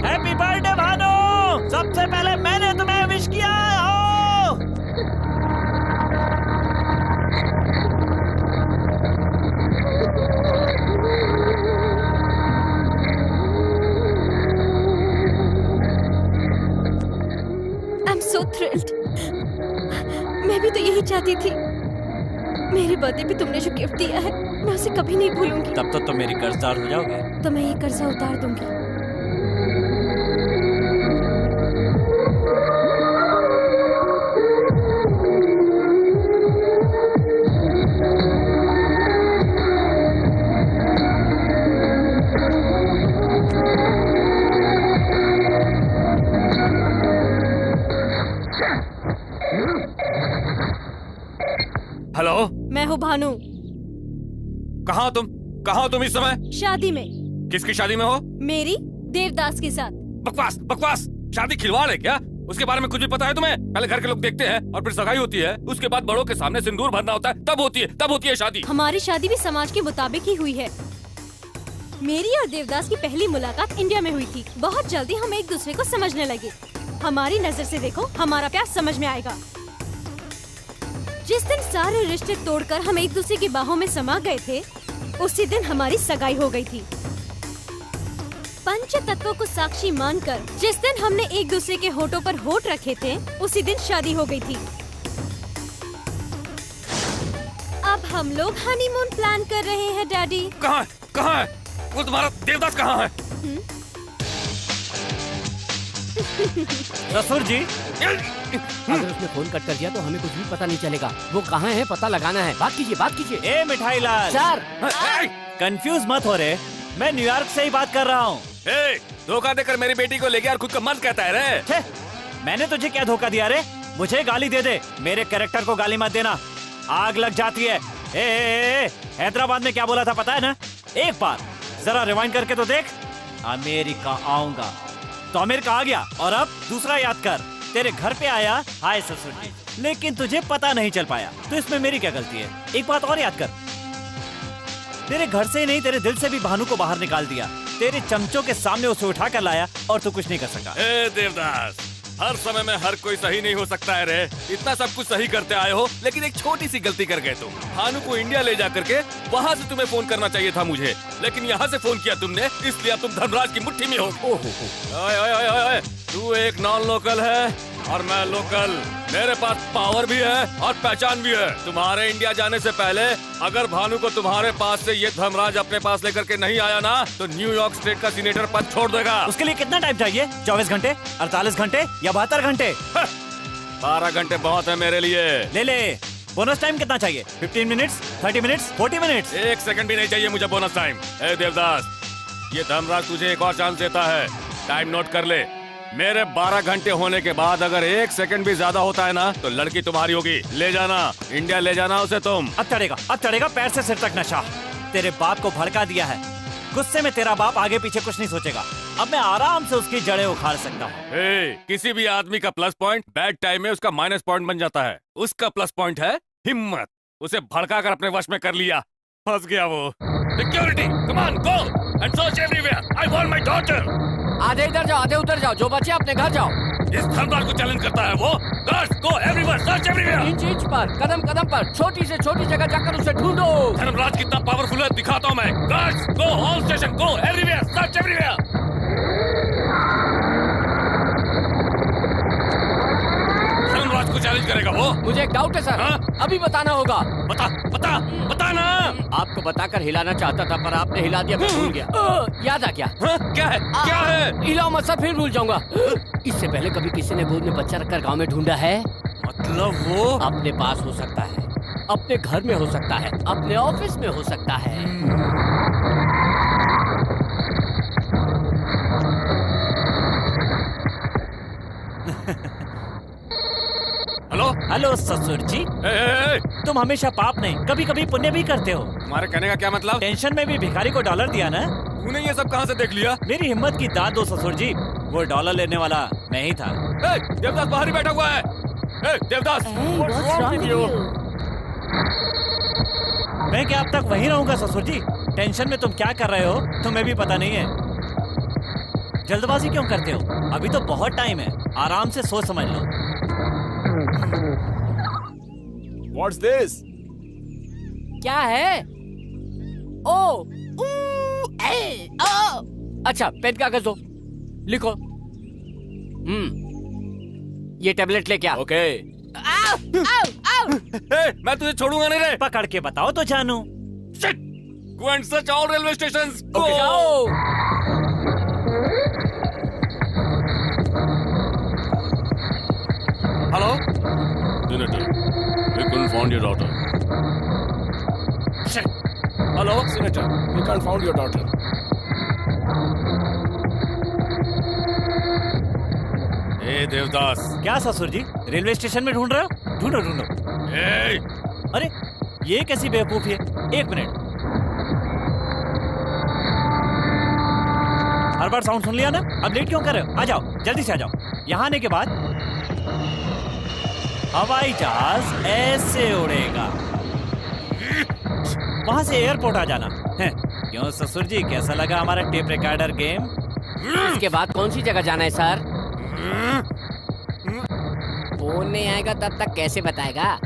Happy birthday Bhanu, सबसे पहले मैंने तुम्हें विश किया हो। I'm so thrilled. मैं भी तो यही चाहती थी। मेरे बर्थडे पे तुमने जो गिफ्ट दिया है, मैं उसे कभी नहीं भूलूंगी। तब तो तुम मेरी कर्जदार हो जाओगे। तो मैं ये कर्जा उतार दूंगी। हेलो, मैं हूँ भानु। कहाँ तुम? कहाँ हो तुम इस समय? शादी में। किसकी शादी में हो? मेरी देवदास के साथ। बकवास, बकवास। शादी खिलवाड़ है क्या? उसके बारे में कुछ भी पता है तुम्हें? पहले घर के लोग देखते हैं और फिर सगाई होती है, उसके बाद बड़ों के सामने सिंदूर भरना होता है, तब होती है शादी। हमारी शादी भी समाज के मुताबिक ही हुई है। मेरी और देवदास की पहली मुलाकात इंडिया में हुई थी। बहुत जल्दी हम एक दूसरे को समझने लगे। हमारी नजर से देखो, हमारा प्यार समझ में आएगा। जिस दिन सारे रिश्ते तोड़कर हम एक दूसरे की बाहों में समा गए थे, उसी दिन हमारी सगाई हो गई थी। पंच तत्वों को साक्षी मानकर जिस दिन हमने एक दूसरे के होठों पर होठ रखे थे, उसी दिन शादी हो गई थी। अब हम लोग हनीमून प्लान कर रहे हैं डैडी। कहाँ है? वो तुम्हारा देवदास कहाँ है? ससुर जी, अगर उसने फोन कट कर दिया तो हमें कुछ भी पता नहीं चलेगा। वो कहाँ है पता लगाना है। बात कीजिए। ए मिठाई लाल सर, कंफ्यूज मत हो रे, मैं न्यूयॉर्क से ही बात कर रहा हूँ। धोखा देकर मेरी बेटी को ले गया और खुद का मर्द कहता है रे। मैंने तुझे क्या धोखा दिया रे? मुझे गाली दे दे, मेरे कैरेक्टर को गाली मत देना, आग लग जाती है। ए, हैदराबाद में क्या बोला था पता है ना? एक बार जरा रिवाइंड करके तो देख। अमेरिका आऊंगा तो अमेरिका आ गया, और अब दूसरा याद कर, तेरे घर पे आया, हाय ससुर जी, लेकिन तुझे पता नहीं चल पाया, तो इसमें मेरी क्या गलती है? एक बात और याद कर, तेरे घर से ही नहीं तेरे दिल से भी भानु को बाहर निकाल दिया, तेरे चमचों के सामने उसे उठा कर लाया और तू कुछ नहीं कर सका। देवदास, हर समय में हर कोई सही नहीं हो सकता है रे। इतना सब कुछ सही करते आए हो, लेकिन एक छोटी सी गलती कर गए तुम। भानु को इंडिया ले जा करके वहाँ से तुम्हें फोन करना चाहिए था मुझे, लेकिन यहाँ से फोन किया तुमने, इसलिए अब तुम धर्मराज की मुट्ठी में हो। ओए, तू एक नॉन लोकल है और मैं लोकल, मेरे पास पावर भी है और पहचान भी है। तुम्हारे इंडिया जाने से पहले अगर भानु को तुम्हारे पास से ये धर्मराज अपने पास लेकर के नहीं आया ना, तो न्यूयॉर्क स्टेट का सीनेटर पद छोड़ देगा। उसके लिए कितना टाइम चाहिए? 24 घंटे, 48 घंटे या 72 घंटे? 12 घंटे बहुत है मेरे लिए। ले बोनस टाइम कितना चाहिए? 15 मिनट्स, 30 मिनट्स, 40 मिनट्स? 1 सेकंड भी नहीं चाहिए मुझे बोनस टाइम। ए देवदास, ये धर्मराज तुझे एक और चांस देता है, टाइम नोट कर ले। मेरे 12 घंटे होने के बाद अगर 1 सेकंड भी ज्यादा होता है ना, तो लड़की तुम्हारी होगी। ले जाना, इंडिया ले जाना उसे तुम। अब चढ़ेगा पैर से सिर तक नशा। तेरे बाप को भड़का दिया है, गुस्से में तेरा बाप आगे पीछे कुछ नहीं सोचेगा। अब मैं आराम से उसकी जड़ें उखाड़ सकता हूँ। किसी भी आदमी का प्लस पॉइंट बैड टाइम में उसका माइनस पॉइंट बन जाता है। उसका प्लस पॉइंट है हिम्मत। उसे भड़का कर अपने वश में कर लिया, फंस गया वो। Security, come on, go and search everywhere. I want my daughter. आधे इधर जाओ, आधे उधर जाओ, जो बचे अपने घर जाओ। इस धर्मराज को चैलेंज करता है वो। गार्ड्स, गो एवरीवेयर, सर्च एवरीवेयर। इंच पर, कदम कदम पर, छोटी से छोटी जगह जाकर उसे ढूंढो। धर्मराज कितना पावरफुल है दिखाता हूँ मैं। Guards, go all station, go everywhere, search everywhere. Dharmaraj को चैलेंज करेगा वो। मुझे एक डाउट है सर। अभी बताना होगा। बता ना। आपको बताकर हिलाना चाहता था, पर आपने हिला दिया, मैं भूल गया। याद आ गया। क्या है? हिलाओ मत सर, फिर भूल जाऊंगा। इससे पहले कभी किसी ने गोद में बच्चा रखकर गांव में ढूंढा है? मतलब वो अपने पास हो सकता है, अपने घर में हो सकता है, अपने ऑफिस में हो सकता है। हेलो ससुर जी। तुम हमेशा पाप नहीं कभी कभी पुण्य भी करते हो। तुम्हारे कहने का क्या मतलब? टेंशन में भी भिखारी को डॉलर दिया ना। तूने ये सब कहाँ से देख लिया? मेरी हिम्मत की दाद दो ससुर जी, वो डॉलर लेने वाला मैं ही था। देवदास बाहर ही बैठा हुआ है। देवदास, मैं क्या अब तक वहीं रहूंगा ससुर जी? टेंशन में तुम क्या कर रहे हो तुम्हें भी पता नहीं है। जल्दबाजी क्यों करते हो? अभी तो बहुत टाइम है, आराम से सोच समझ लो। What's this? क्या है? ओ, अच्छा, पेन कागज दो, लिखो। ये टैबलेट लेके आ। ओके। मैं तुझे छोड़ूंगा नहीं रे। पकड़ के बताओ तो जानू। Go and search all railway stations. Go. Hello? Senator, we couldn't find your daughter. Shit. Hello, Senator. We can't find your daughter. ए देवदास। क्या ससुर जी, रेलवे स्टेशन में ढूंढ रहे हो? ढूंढो ढूंढो। अरे ये कैसी बेवकूफी है? 1 मिनट। हर बार साउंड सुन लिया ना, अब लेट क्यों कर रहे हो? आ जाओ, जल्दी से आ जाओ। यहाँ आने के बाद हवाई जहाज ऐसे उड़ेगा, वहां से एयरपोर्ट आ जाना है। क्यों ससुर जी, कैसा लगा हमारा टेप रिकॉर्डर गेम? इसके बाद कौन सी जगह जाना है सर? फोन नहीं आएगा तब तक कैसे बताएगा?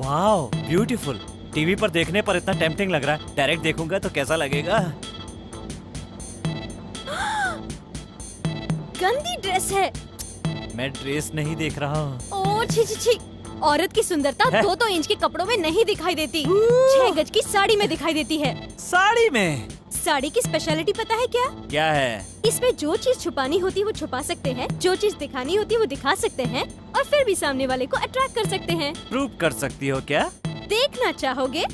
Wow beautiful. टीवी पर देखने पर इतना टेम्पटिंग लग रहा है, डायरेक्ट देखूंगा तो कैसा लगेगा। गंदी ड्रेस है। मैं ड्रेस नहीं देख रहा हूँ। ओ छी छी छी। औरत की सुंदरता 2-2 इंच के कपड़ों में नहीं दिखाई देती, 6 गज की साड़ी में दिखाई देती है। साड़ी में? साड़ी की स्पेशलिटी पता है क्या? क्या है? इसमें जो चीज छुपानी होती है वो छुपा सकते हैं, जो चीज दिखानी होती है वो दिखा सकते हैं, और फिर भी सामने वाले को अट्रैक्ट कर सकते हैं। प्रूव कर सकती हो क्या? देखना चाहोगे?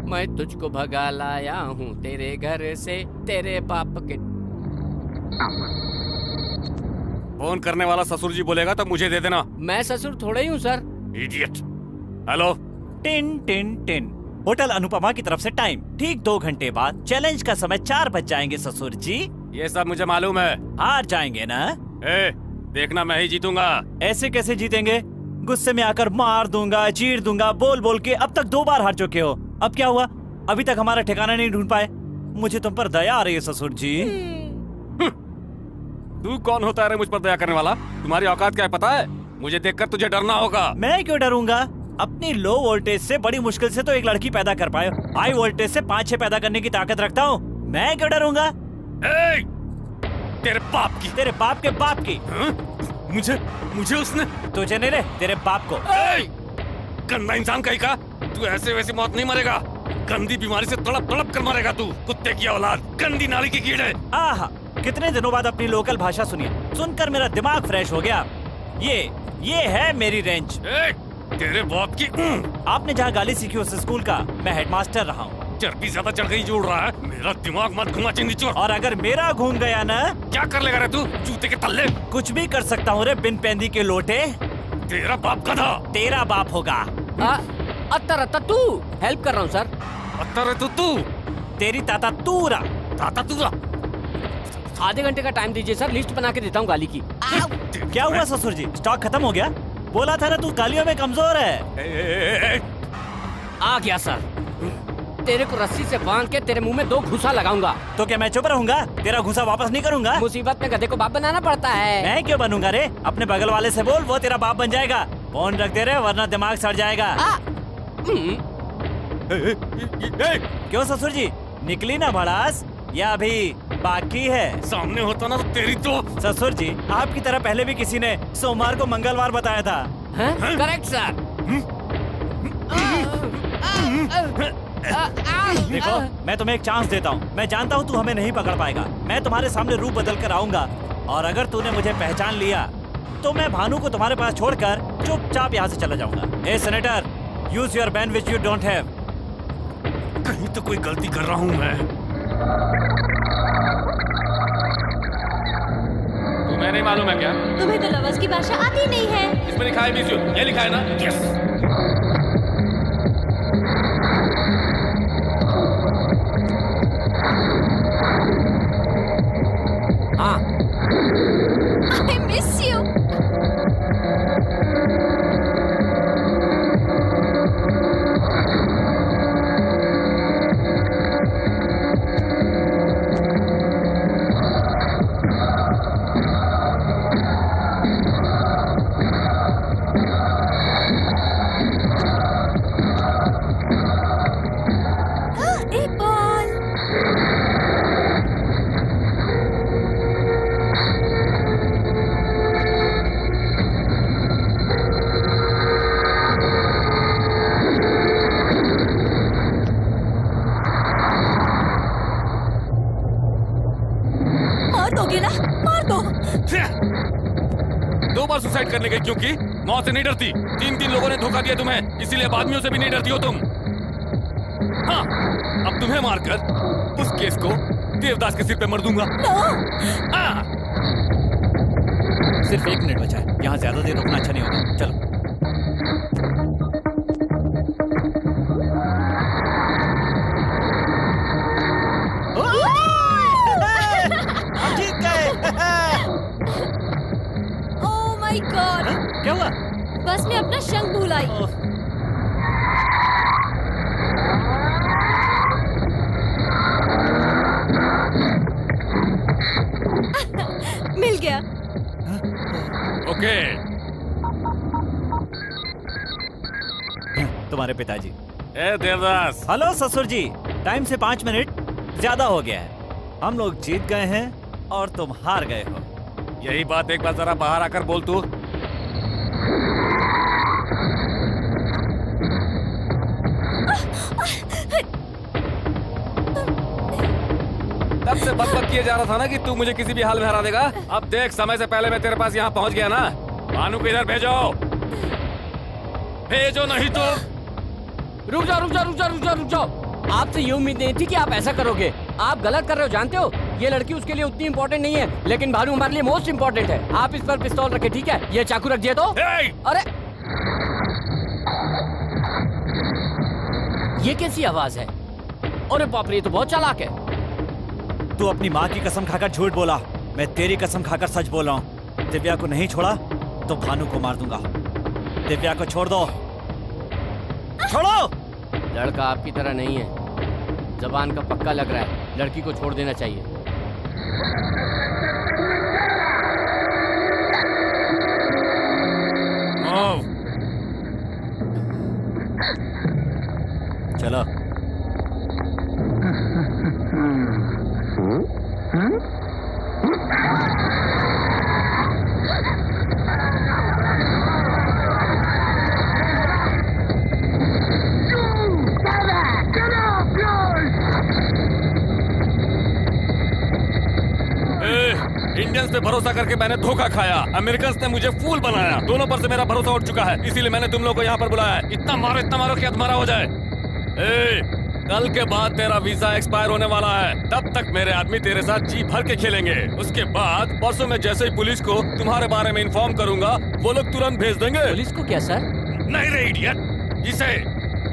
मैं तुझको भगा लाया हूँ तेरे घर से, तेरे बाप के। फोन करने वाला ससुर जी बोलेगा तो मुझे दे देना। मैं ससुर थोड़ा ही हूँ sir. Idiot. Hello. Tin tin tin. Hotel Anupama की तरफ से टाइम ठीक 2 घंटे बाद। चैलेंज का समय 4 बज जाएंगे ससुर जी। ये सब मुझे मालूम है। हार जाएंगे ना? देखना मैं ही जीतूंगा। ऐसे कैसे जीतेंगे? गुस्से में आकर मार दूंगा, चीर दूंगा, बोल बोल के अब तक 2 बार हार चुके हो। अब क्या हुआ? अभी तक हमारा ठिकाना नहीं ढूंढ पाए। मुझे तुम पर दया आ रही है ससुर जी। तू कौन होता है रे मुझ पर दया करने वाला? तुम्हारी औकात क्या है पता है? मुझे देखकर तुझे डरना होगा। मैं क्यों डरूंगा? अपनी लो वोल्टेज से बड़ी मुश्किल से तो एक लड़की पैदा कर पाए, हाई वोल्टेज से 5-6 पैदा करने की ताकत रखता हूँ। मैं क्यों डरूंगा? तेरे बाप की। तेरे बाप के बाप की? मुझे उसने? तुझे नहीं रे, तेरे बाप को। गंदा इंसान कहीं का। तू ऐसे वैसे मौत नहीं मरेगा, गंदी बीमारी से तड़प तड़प कर मरेगा तू। कुत्ते की औलाद, गंदी नाली की कीड़े। आहा, कितने दिनों बाद अपनी लोकल भाषा सुनिए, सुनकर मेरा दिमाग फ्रेश हो गया। ये है मेरी रेंज। तेरे बाप की। आपने जहाँ गाली सीखी उस स्कूल का मैं हेडमास्टर रहा हूँ। चर्बी ज्यादा चढ़ गई जोड़ रहा है। मेरा दिमाग मत घुमा चिंदी चोर। और अगर मेरा घूम गया ना? क्या कर लेगा रे तू? जूते के तल्ले। कुछ भी कर सकता हूँ रे बिन पेंदी के लोटे। तेरा बाप गधा। तेरा बाप होगा। अत्तर तू हेल्प कर रहा हूँ सर। अत्तर तू। तेरी ताता तूरा। ताता तूरा। आधे घंटे का टाइम दीजिए सर, लिस्ट बना के देता हूँ गाली की। क्या हुआ ससुर जी? स्टॉक खत्म हो गया? बोला था ना तू गालियों में कमजोर है। आ गया सर। तेरे को रस्सी से बांध के तेरे मुंह में 2 घुसा लगाऊंगा। तो क्या मैं चुप रहूंगा? तेरा घुसा वापस नहीं करूंगा? मुसीबत में गधे को बाप बनाना पड़ता है। मैं क्यों बनूंगा रे? अपने बगल वाले से बोल, वो तेरा बाप बन जाएगा। फोन रख दे रे वरना दिमाग सड़ जाएगा। क्यों ससुर जी, निकली ना भड़ास या अभी बाकी है? सामने होता ना तो तेरी तो। ससुर जी, आपकी तरह पहले भी किसी ने सोमवार को मंगलवार बताया था। Correct sir. देखो, मैं तुम्हें एक चांस देता हूँ। मैं जानता हूँ तू हमें नहीं पकड़ पाएगा। मैं तुम्हारे सामने रूप बदल कर आऊंगा, और अगर तूने मुझे पहचान लिया तो मैं भानु को तुम्हारे पास छोड़कर चुपचाप यहाँ से चला जाऊंगा। A senator, use your ban which you don't have. कहीं तो कोई गलती कर रहा हूँ मैं। तुम्हें नहीं मालूम है क्या? तुम्हें तो लवर्स की भाषा आती नहीं है। इसमें लिखा है मिस यू, ये लिखा है ना? Yes. I miss you. 2 bar suicide करने गई क्योंकि मौत से नहीं डरती। 3 लोगों ने धोखा दिया तुम्हें, इसीलिए आदमियों से भी नहीं डरती हो तुम। हाँ, अब तुम्हें मारकर उस केस को देवदास के सिर पे मर दूंगा। हाँ। सिर्फ 1 मिनट बचा है, यहाँ ज्यादा देर रुकना अच्छा नहीं होगा। चलो। हम जीत गए। ओह माय गॉड, क्या हुआ? बस मैं अपना शंख भूल आई। मिल गया। ओके। तुम्हारे पिताजी। ए देवदास। हेलो ससुर जी, टाइम से 5 मिनट ज्यादा हो गया है। हम लोग जीत गए हैं और तुम हार गए हो। यही बात एक बार जरा बाहर आकर बोल तू। तब से बक किए जा रहा था ना कि तू मुझे किसी भी हाल में हरा देगा। अब देख, समय से पहले मैं तेरे पास यहाँ पहुँच गया ना। भानु को इधर भेजो, भेजो नहीं तो। रुक जाओ। आपसे ये उम्मीद नहीं थी कि आप ऐसा करोगे। आप गलत कर रहे हो, जानते हो। ये लड़की उसके लिए उतनी इम्पोर्टेंट नहीं है, लेकिन भानु हमारे लिए मोस्ट इम्पोर्टेंट है। आप इस पर पिस्तौल रखे, ठीक है? ये चाकू रख दिए तो। अरे ये कैसी आवाज है? अरे बाप रे, ये तो बहुत चालाक है। तू अपनी माँ की कसम खाकर झूठ बोला, मैं तेरी कसम खाकर सच बोल रहा हूँ। दिव्या को नहीं छोड़ा तो भानु को मार दूंगा। दिव्या को छोड़ दो, छोड़ो। लड़का आपकी तरह नहीं है, जबान का पक्का लग रहा है। लड़की को छोड़ देना चाहिए। चलो। इंडियंस पे भरोसा करके मैंने धोखा खाया, अमेरिकन्स ने मुझे फूल बनाया। दोनों पर से मेरा भरोसा उठ चुका है, इसीलिए मैंने तुम लोगों को यहाँ पर बुलाया है। इतना मारो कि अधमरा हो जाए। कल के बाद तेरा वीजा एक्सपायर होने वाला है, तब तक मेरे आदमी तेरे साथ जी भर के खेलेंगे। उसके बाद परसों में जैसे ही पुलिस को तुम्हारे बारे में इन्फॉर्म करूंगा, वो लोग तुरंत भेज देंगे। पुलिस को क्या सर? नहीं रे इडियट, इसे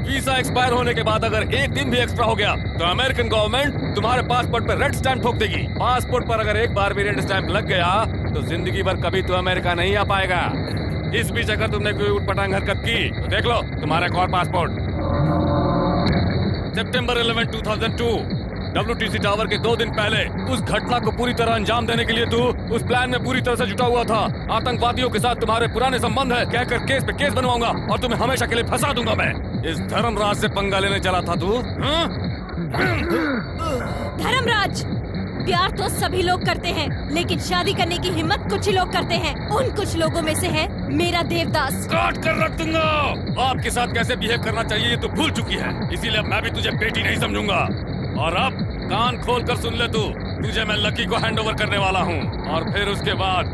वीजा एक्सपायर होने के बाद अगर 1 दिन भी एक्स्ट्रा हो गया तो अमेरिकन गवर्नमेंट तुम्हारे पासपोर्ट पर रेड स्टैंप ठोक देगी। पासपोर्ट पर अगर एक बार भी रेड स्टैंप लग गया तो जिंदगी भर कभी तो अमेरिका नहीं आ पाएगा। इस बीच अगर तुमने कोई उटपटांग हरकत की तो देख लो तुम्हारा एक और पासपोर्ट। सितंबर 11, 2002 WTC टावर के 2 दिन पहले उस घटना को पूरी तरह अंजाम देने के लिए तू उस प्लान में पूरी तरह से जुटा हुआ था। आतंकवादियों के साथ तुम्हारे पुराने संबंध है कहकर केस पे केस बनवाऊंगा और तुम्हें हमेशा के लिए फंसा दूंगा मैं। इस धर्मराज से पंगा लेने चला था तू। धर्मराज, प्यार तो सभी लोग करते हैं, लेकिन शादी करने की हिम्मत कुछ ही लोग करते हैं। उन कुछ लोगों में से है मेरा देवदास। काट कर रख दूंगा। आपके साथ कैसे बिहेव करना चाहिए ये तो भूल चुकी है, इसीलिए मैं भी तुझे बेटी नहीं समझूंगा। और अब कान खोल कर सुन ले तू, तुझे मैं लकी को हैंडओवर करने वाला हूँ। और फिर उसके बाद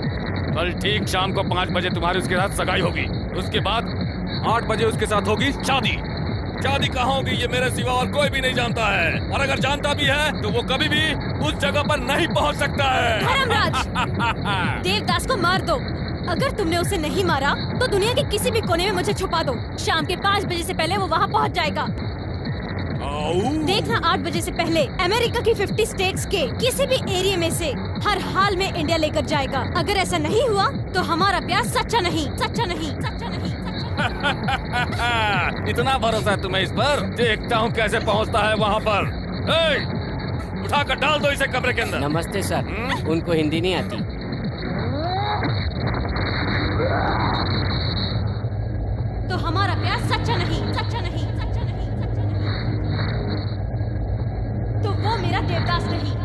कल ठीक शाम को 5 बजे तुम्हारी उसके साथ सगाई होगी। उसके बाद 8 बजे उसके साथ होगी शादी। शादी कहाँ होगी ये मेरे सिवा और कोई भी नहीं जानता है, और अगर जानता भी है तो वो कभी भी उस जगह पर नहीं पहुँच सकता है। धर्मराज, देवदास को मार दो। अगर तुमने उसे नहीं मारा तो दुनिया के किसी भी कोने में मुझे छुपा दो। शाम के 5 बजे से पहले वो वहाँ पहुँच जाएगा। देखना 8 बजे से पहले अमेरिका की 50 स्टेट्स के किसी भी एरिया में से हर हाल में इंडिया लेकर जाएगा। अगर ऐसा नहीं हुआ तो हमारा प्यार सच्चा नहीं। इतना भरोसा है तुम्हें इस पर? देखता हूँ कैसे पहुँचता है वहाँ पर। उठाकर डाल दो इसे कमरे के अंदर। नमस्ते सर। उनको हिंदी नहीं आती। तो हमारा प्यार सच्चा नहीं। तो वो मेरा देवदास नहीं।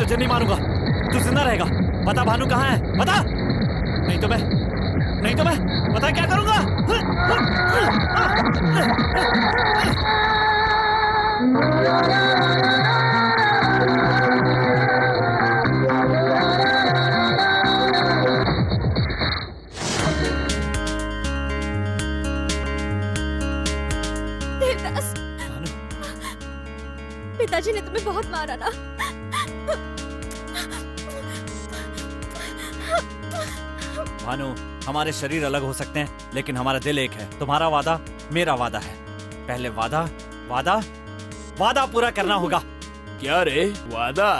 तुझे नहीं मारूंगा, तू जिंदा रहेगा। बता भानु कहाँ है, बता, नहीं तो मैं बता क्या करूंगा। देवदास, पिताजी ने तुम्हें बहुत मारा ना। भानु, हमारे शरीर अलग हो सकते हैं लेकिन हमारा दिल एक है। तुम्हारा वादा मेरा वादा है। पहले वादा पूरा करना होगा। क्या रे, वादा?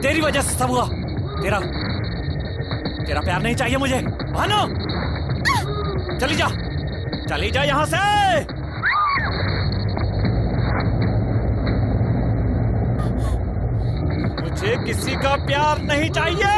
तेरी वजह से सब हुआ। तेरा प्यार नहीं चाहिए मुझे। भानु, चली जा यहां से। मुझे किसी का प्यार नहीं चाहिए।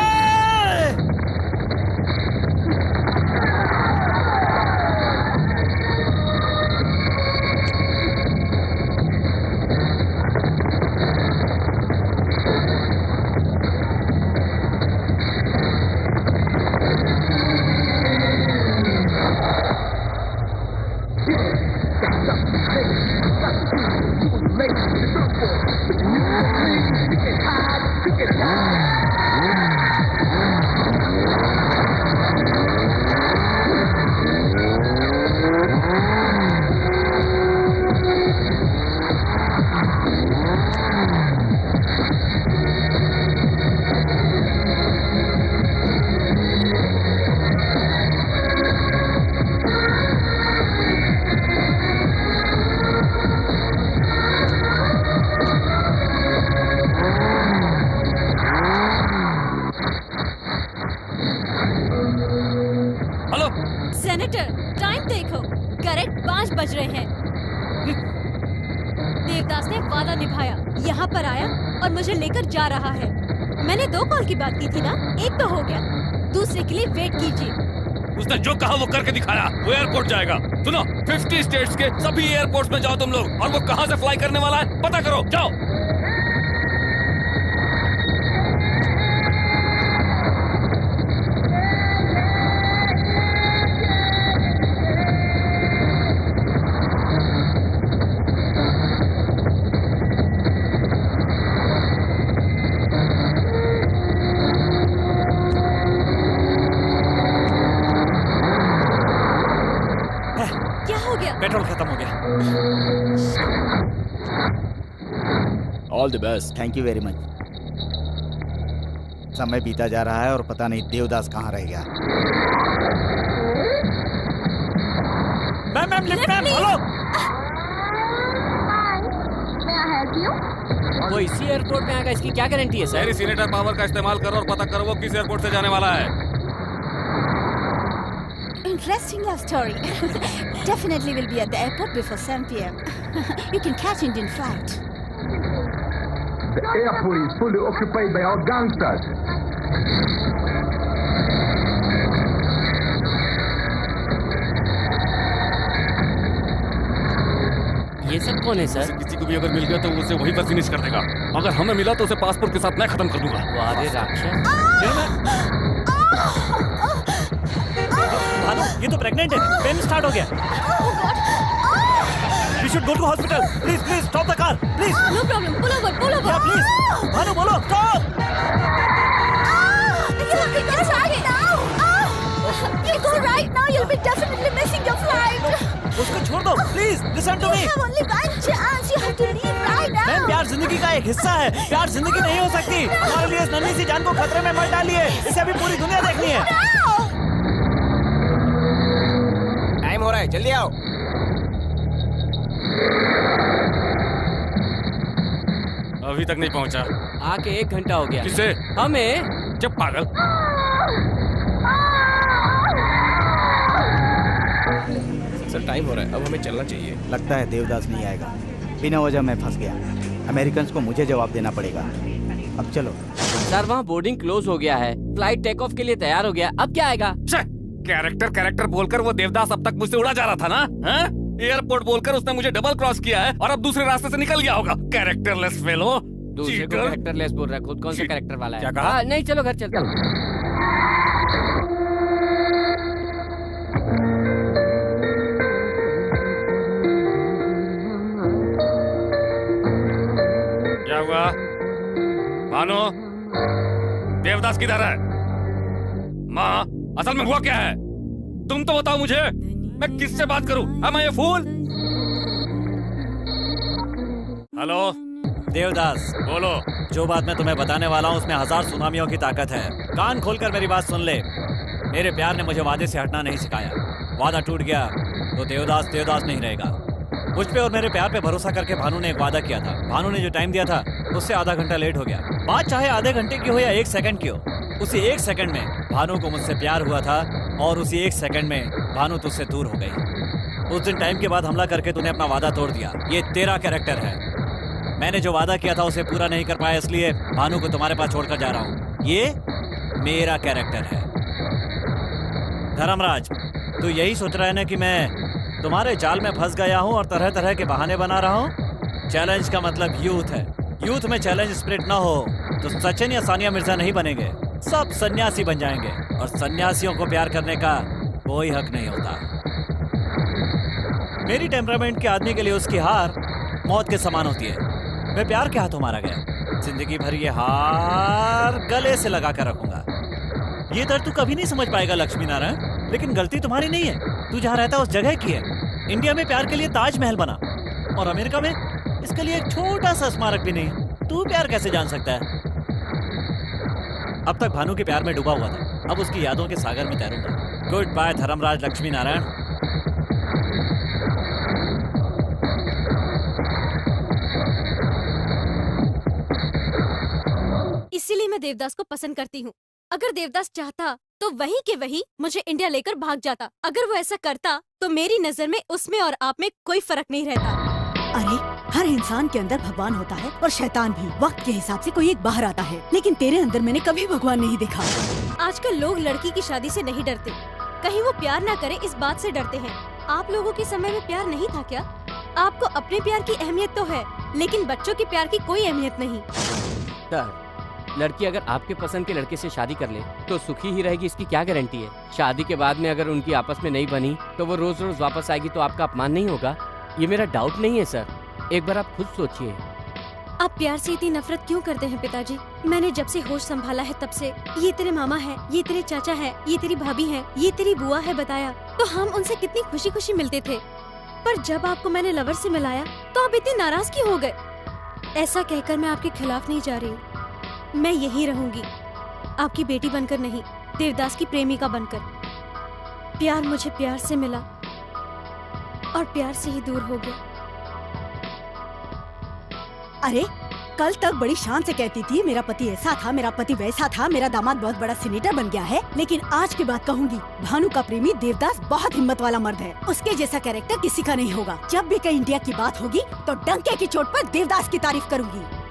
सेनेटर, टाइम देखो, करेक्ट 5 बज रहे हैं। देवदास ने वादा निभाया, यहाँ पर आया और मुझे लेकर जा रहा है। मैंने 2 कॉल की बात की थी ना, एक तो हो गया, दूसरे के लिए वेट कीजिए। उसने जो कहा वो करके दिखाया। वो एयरपोर्ट जाएगा। सुनो, 50 स्टेट्स के सभी एयरपोर्ट्स में जाओ तुम लोग, और वो कहाँ से फ्लाई करने वाला है पता करो, जाओ। पेट्रोल खत्म हो गया। All the best. Thank you very much. समय बीता जा रहा है और पता नहीं देवदास कहाँ रह गया। Ma'am lift ma'am, hello. वो इसी एयरपोर्ट में आएगा, इसकी क्या गारंटी है सर? मेरी सीनेटर पावर का इस्तेमाल करो और पता करो वो किस एयरपोर्ट से जाने वाला है। Interesting love story. Definitely will be at the airport before 7 p.m. You can catch Indian flight. The airport is fully occupied by our gangsters. ये सब कौन है सर? किसी को भी अगर मिल गया तो उसे वहीं पर फिनिश कर देगा। अगर हमें मिला तो उसे पासपोर्ट के साथ मैं खत्म कर दूंगा। वारे राक्षस। भानु, ये तो प्रेग्नेंट है। पेन स्टार्ट हो गया। We should go to hospital. Please, stop the car. Please. No problem. Pull over. Yeah, please. Bhanu बोलो, stop. You go right now. You'll be definitely missing your flight. उसको छोड़ दो, please. Listen to me. You have only one chance. You have to leave right now. Ma'am, प्यार जिंदगी का एक हिस्सा है। प्यार जिंदगी नहीं हो सकती। हमारे लिए इस नन्ही सी जान को खतरे में मत डालिए। इसे अभी पूरी दुनिया देखनी है। टाइम हो रहा है, जल्दी आओ। अभी तक नहीं पहुंचा। आके 1 घंटा हो गया। किसे? हमें। जब पागल। सर टाइम हो रहा है, अब हमें चलना चाहिए। लगता है देवदास नहीं आएगा। बिना वजह मैं फंस गया। अमेरिकन को मुझे जवाब देना पड़ेगा। अब चलो। सर वहाँ बोर्डिंग क्लोज हो गया है। फ्लाइट टेक ऑफ के लिए तैयार हो गया। अब क्या आएगा? कैरेक्टर बोलकर वो देवदास अब तक मुझसे उड़ा जा रहा था ना? एयरपोर्ट बोलकर उसने मुझे डबल क्रॉस किया है और अब दूसरे रास्ते से निकल गया होगा। Characterless fellow. दूसरे को कैरेक्टरलेस बोल रहा है, खुद कौन सा कैरेक्टर वाला है? क्या कहा? नहीं चलो घर चलते हैं। क्या हुआ? भानु, देवदास किधर है? माँ, असल में हुआ क्या है? तुम तो बताओ मुझे। मैं किससे बात करूं? Am I a fool? Hello Devdas, बोलो। जो बात मैं तुम्हें बताने वाला हूँ उसमें 1000 सुनामियों की ताकत है। कान खोलकर मेरी बात सुन ले। मेरे प्यार ने मुझे वादे से हटना नहीं सिखाया। वादा टूट गया तो देवदास नहीं रहेगा। मुझ पे और मेरे प्यार पे भरोसा करके भानु ने एक वादा किया था। भानु ने जो टाइम दिया था उससे आधा घंटा लेट हो गया। बात चाहे आधे घंटे की हो या 1 सेकंड की हो, उसी 1 सेकंड में भानु को मुझसे प्यार हुआ था और उसी 1 सेकंड में भानु तुझसे दूर हो गई। उस दिन टाइम के बाद हमला करके तूने अपना वादा तोड़ दिया। ये तेरा कैरेक्टर है। मैंने जो वादा किया था उसे पूरा नहीं कर पाया, इसलिए भानु को तुम्हारे पास छोड़कर जा रहा हूँ। ये मेरा कैरेक्टर है। धर्मराज, तू यही सोच रहा है ना कि मैं तुम्हारे जाल में फंस गया हूँ और तरह तरह के बहाने बना रहा हूँ? चैलेंज का मतलब यूथ है। यूथ में चैलेंज स्पिरिट ना हो तो सचिन या सानिया मिर्जा नहीं बनेंगे, सब सन्यासी बन जाएंगे। और सन्यासियों को प्यार करने का कोई हक नहीं होता। मेरी टेम्परामेंट के आदमी के लिए उसकी हार मौत के समान होती है। मैं प्यार के हाथों मारा गया। जिंदगी भर ये हार गले से लगा कर रखूंगा। ये दर्द तू कभी नहीं समझ पाएगा लक्ष्मी नारायण, लेकिन गलती तुम्हारी नहीं है। तू जहाँ रहता है उस जगह की है। इंडिया में प्यार के लिए ताजमहल बना और अमेरिका में इसके लिए एक छोटा सा स्मारक भी नहीं। तू प्यार कैसे जान सकता है? अब तक भानु के प्यार में डूबा हुआ था, अब उसकी यादों के सागर में तैरूंगा। Good bye Dharmaraj Lakshmi Narayan. इसीलिए मैं देवदास को पसंद करती हूँ। अगर देवदास चाहता तो वही के वही मुझे इंडिया लेकर भाग जाता। अगर वो ऐसा करता तो मेरी नजर में उसमें और आप में कोई फर्क नहीं रहता। अरे हर इंसान के अंदर भगवान होता है और शैतान भी। वक्त के हिसाब से कोई एक बाहर आता है, लेकिन तेरे अंदर मैंने कभी भगवान नहीं देखा। आजकल लोग लड़की की शादी से नहीं डरते, कहीं वो प्यार ना करे इस बात से डरते हैं। आप लोगों के समय में प्यार नहीं था क्या? आपको अपने प्यार की अहमियत तो है, लेकिन बच्चों के प्यार की कोई अहमियत नहीं। लड़की अगर आपके पसंद के लड़के से शादी कर ले तो सुखी ही रहेगी, इसकी क्या गारंटी है? शादी के बाद में अगर उनकी आपस में नहीं बनी तो वो रोज रोज वापस आएगी तो आपका अपमान नहीं होगा? ये मेरा डाउट नहीं है सर, एक बार आप खुद सोचिए। आप प्यार से इतनी नफरत क्यों करते हैं पिताजी? मैंने जब से होश संभाला है तब से ये तेरे मामा है, ये तेरे चाचा है, ये तेरी भाभी है, ये तेरी बुआ है बताया तो हम उनसे कितनी खुशी खुशी मिलते थे। पर जब आपको मैंने लवर से मिलाया तो आप इतनी नाराज क्यों हो गए? ऐसा कहकर मैं आपके खिलाफ नहीं जा रही हूँ। मैं यहीं रहूंगी, आपकी बेटी बनकर नहीं, देवदास की प्रेमिका बनकर। प्यार मुझे प्यार से मिला और प्यार से ही दूर हो गया। अरे कल तक बड़ी शान से कहती थी मेरा पति ऐसा था, मेरा पति वैसा था, मेरा दामाद बहुत बड़ा सीनेटर बन गया है, लेकिन आज के बाद कहूंगी भानु का प्रेमी देवदास बहुत हिम्मत वाला मर्द है। उसके जैसा कैरेक्टर किसी का नहीं होगा। जब भी कहीं इंडिया की बात होगी तो डंके की चोट पर देवदास की तारीफ करूंगी।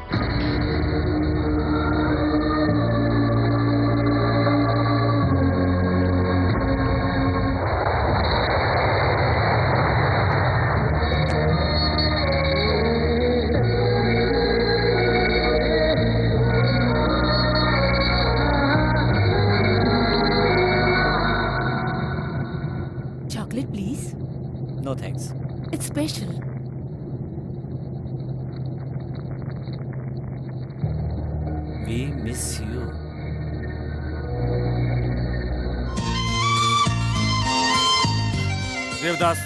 Chocolate, please. No thanks. It's special. We miss you. Devdas,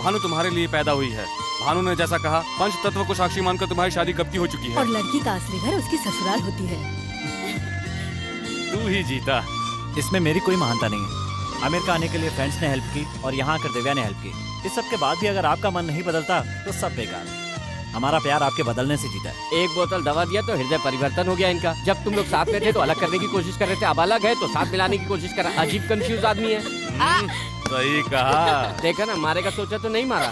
Bhanu तुम्हारे लिए पैदा हुई है। भानु ने जैसा कहा, पंच तत्व को साक्षी मानकर तुम्हारी शादी कब की हो चुकी है। और लड़की का असली घर उसकी ससुराल होती है। तू ही जीता। इसमें मेरी कोई महानता नहीं है। अमेरिका आने के लिए फ्रेंड्स ने हेल्प की और यहाँ आकर दिव्या ने हेल्प की। इस सब के बाद भी अगर आपका मन नहीं बदलता तो सब बेकार। हमारा प्यार आपके बदलने से जीता है। एक बोतल दवा दिया तो हृदय परिवर्तन हो गया इनका। जब तुम लोग साथ में थे तो अलग करने की कोशिश कर रहे थे, अब अलग है तो साथ मिलाने की कोशिश कर रहा। अजीब कंफ्यूज आदमी है। सही कहा। देखा ना, मारेगा सोचा तो नहीं मारा।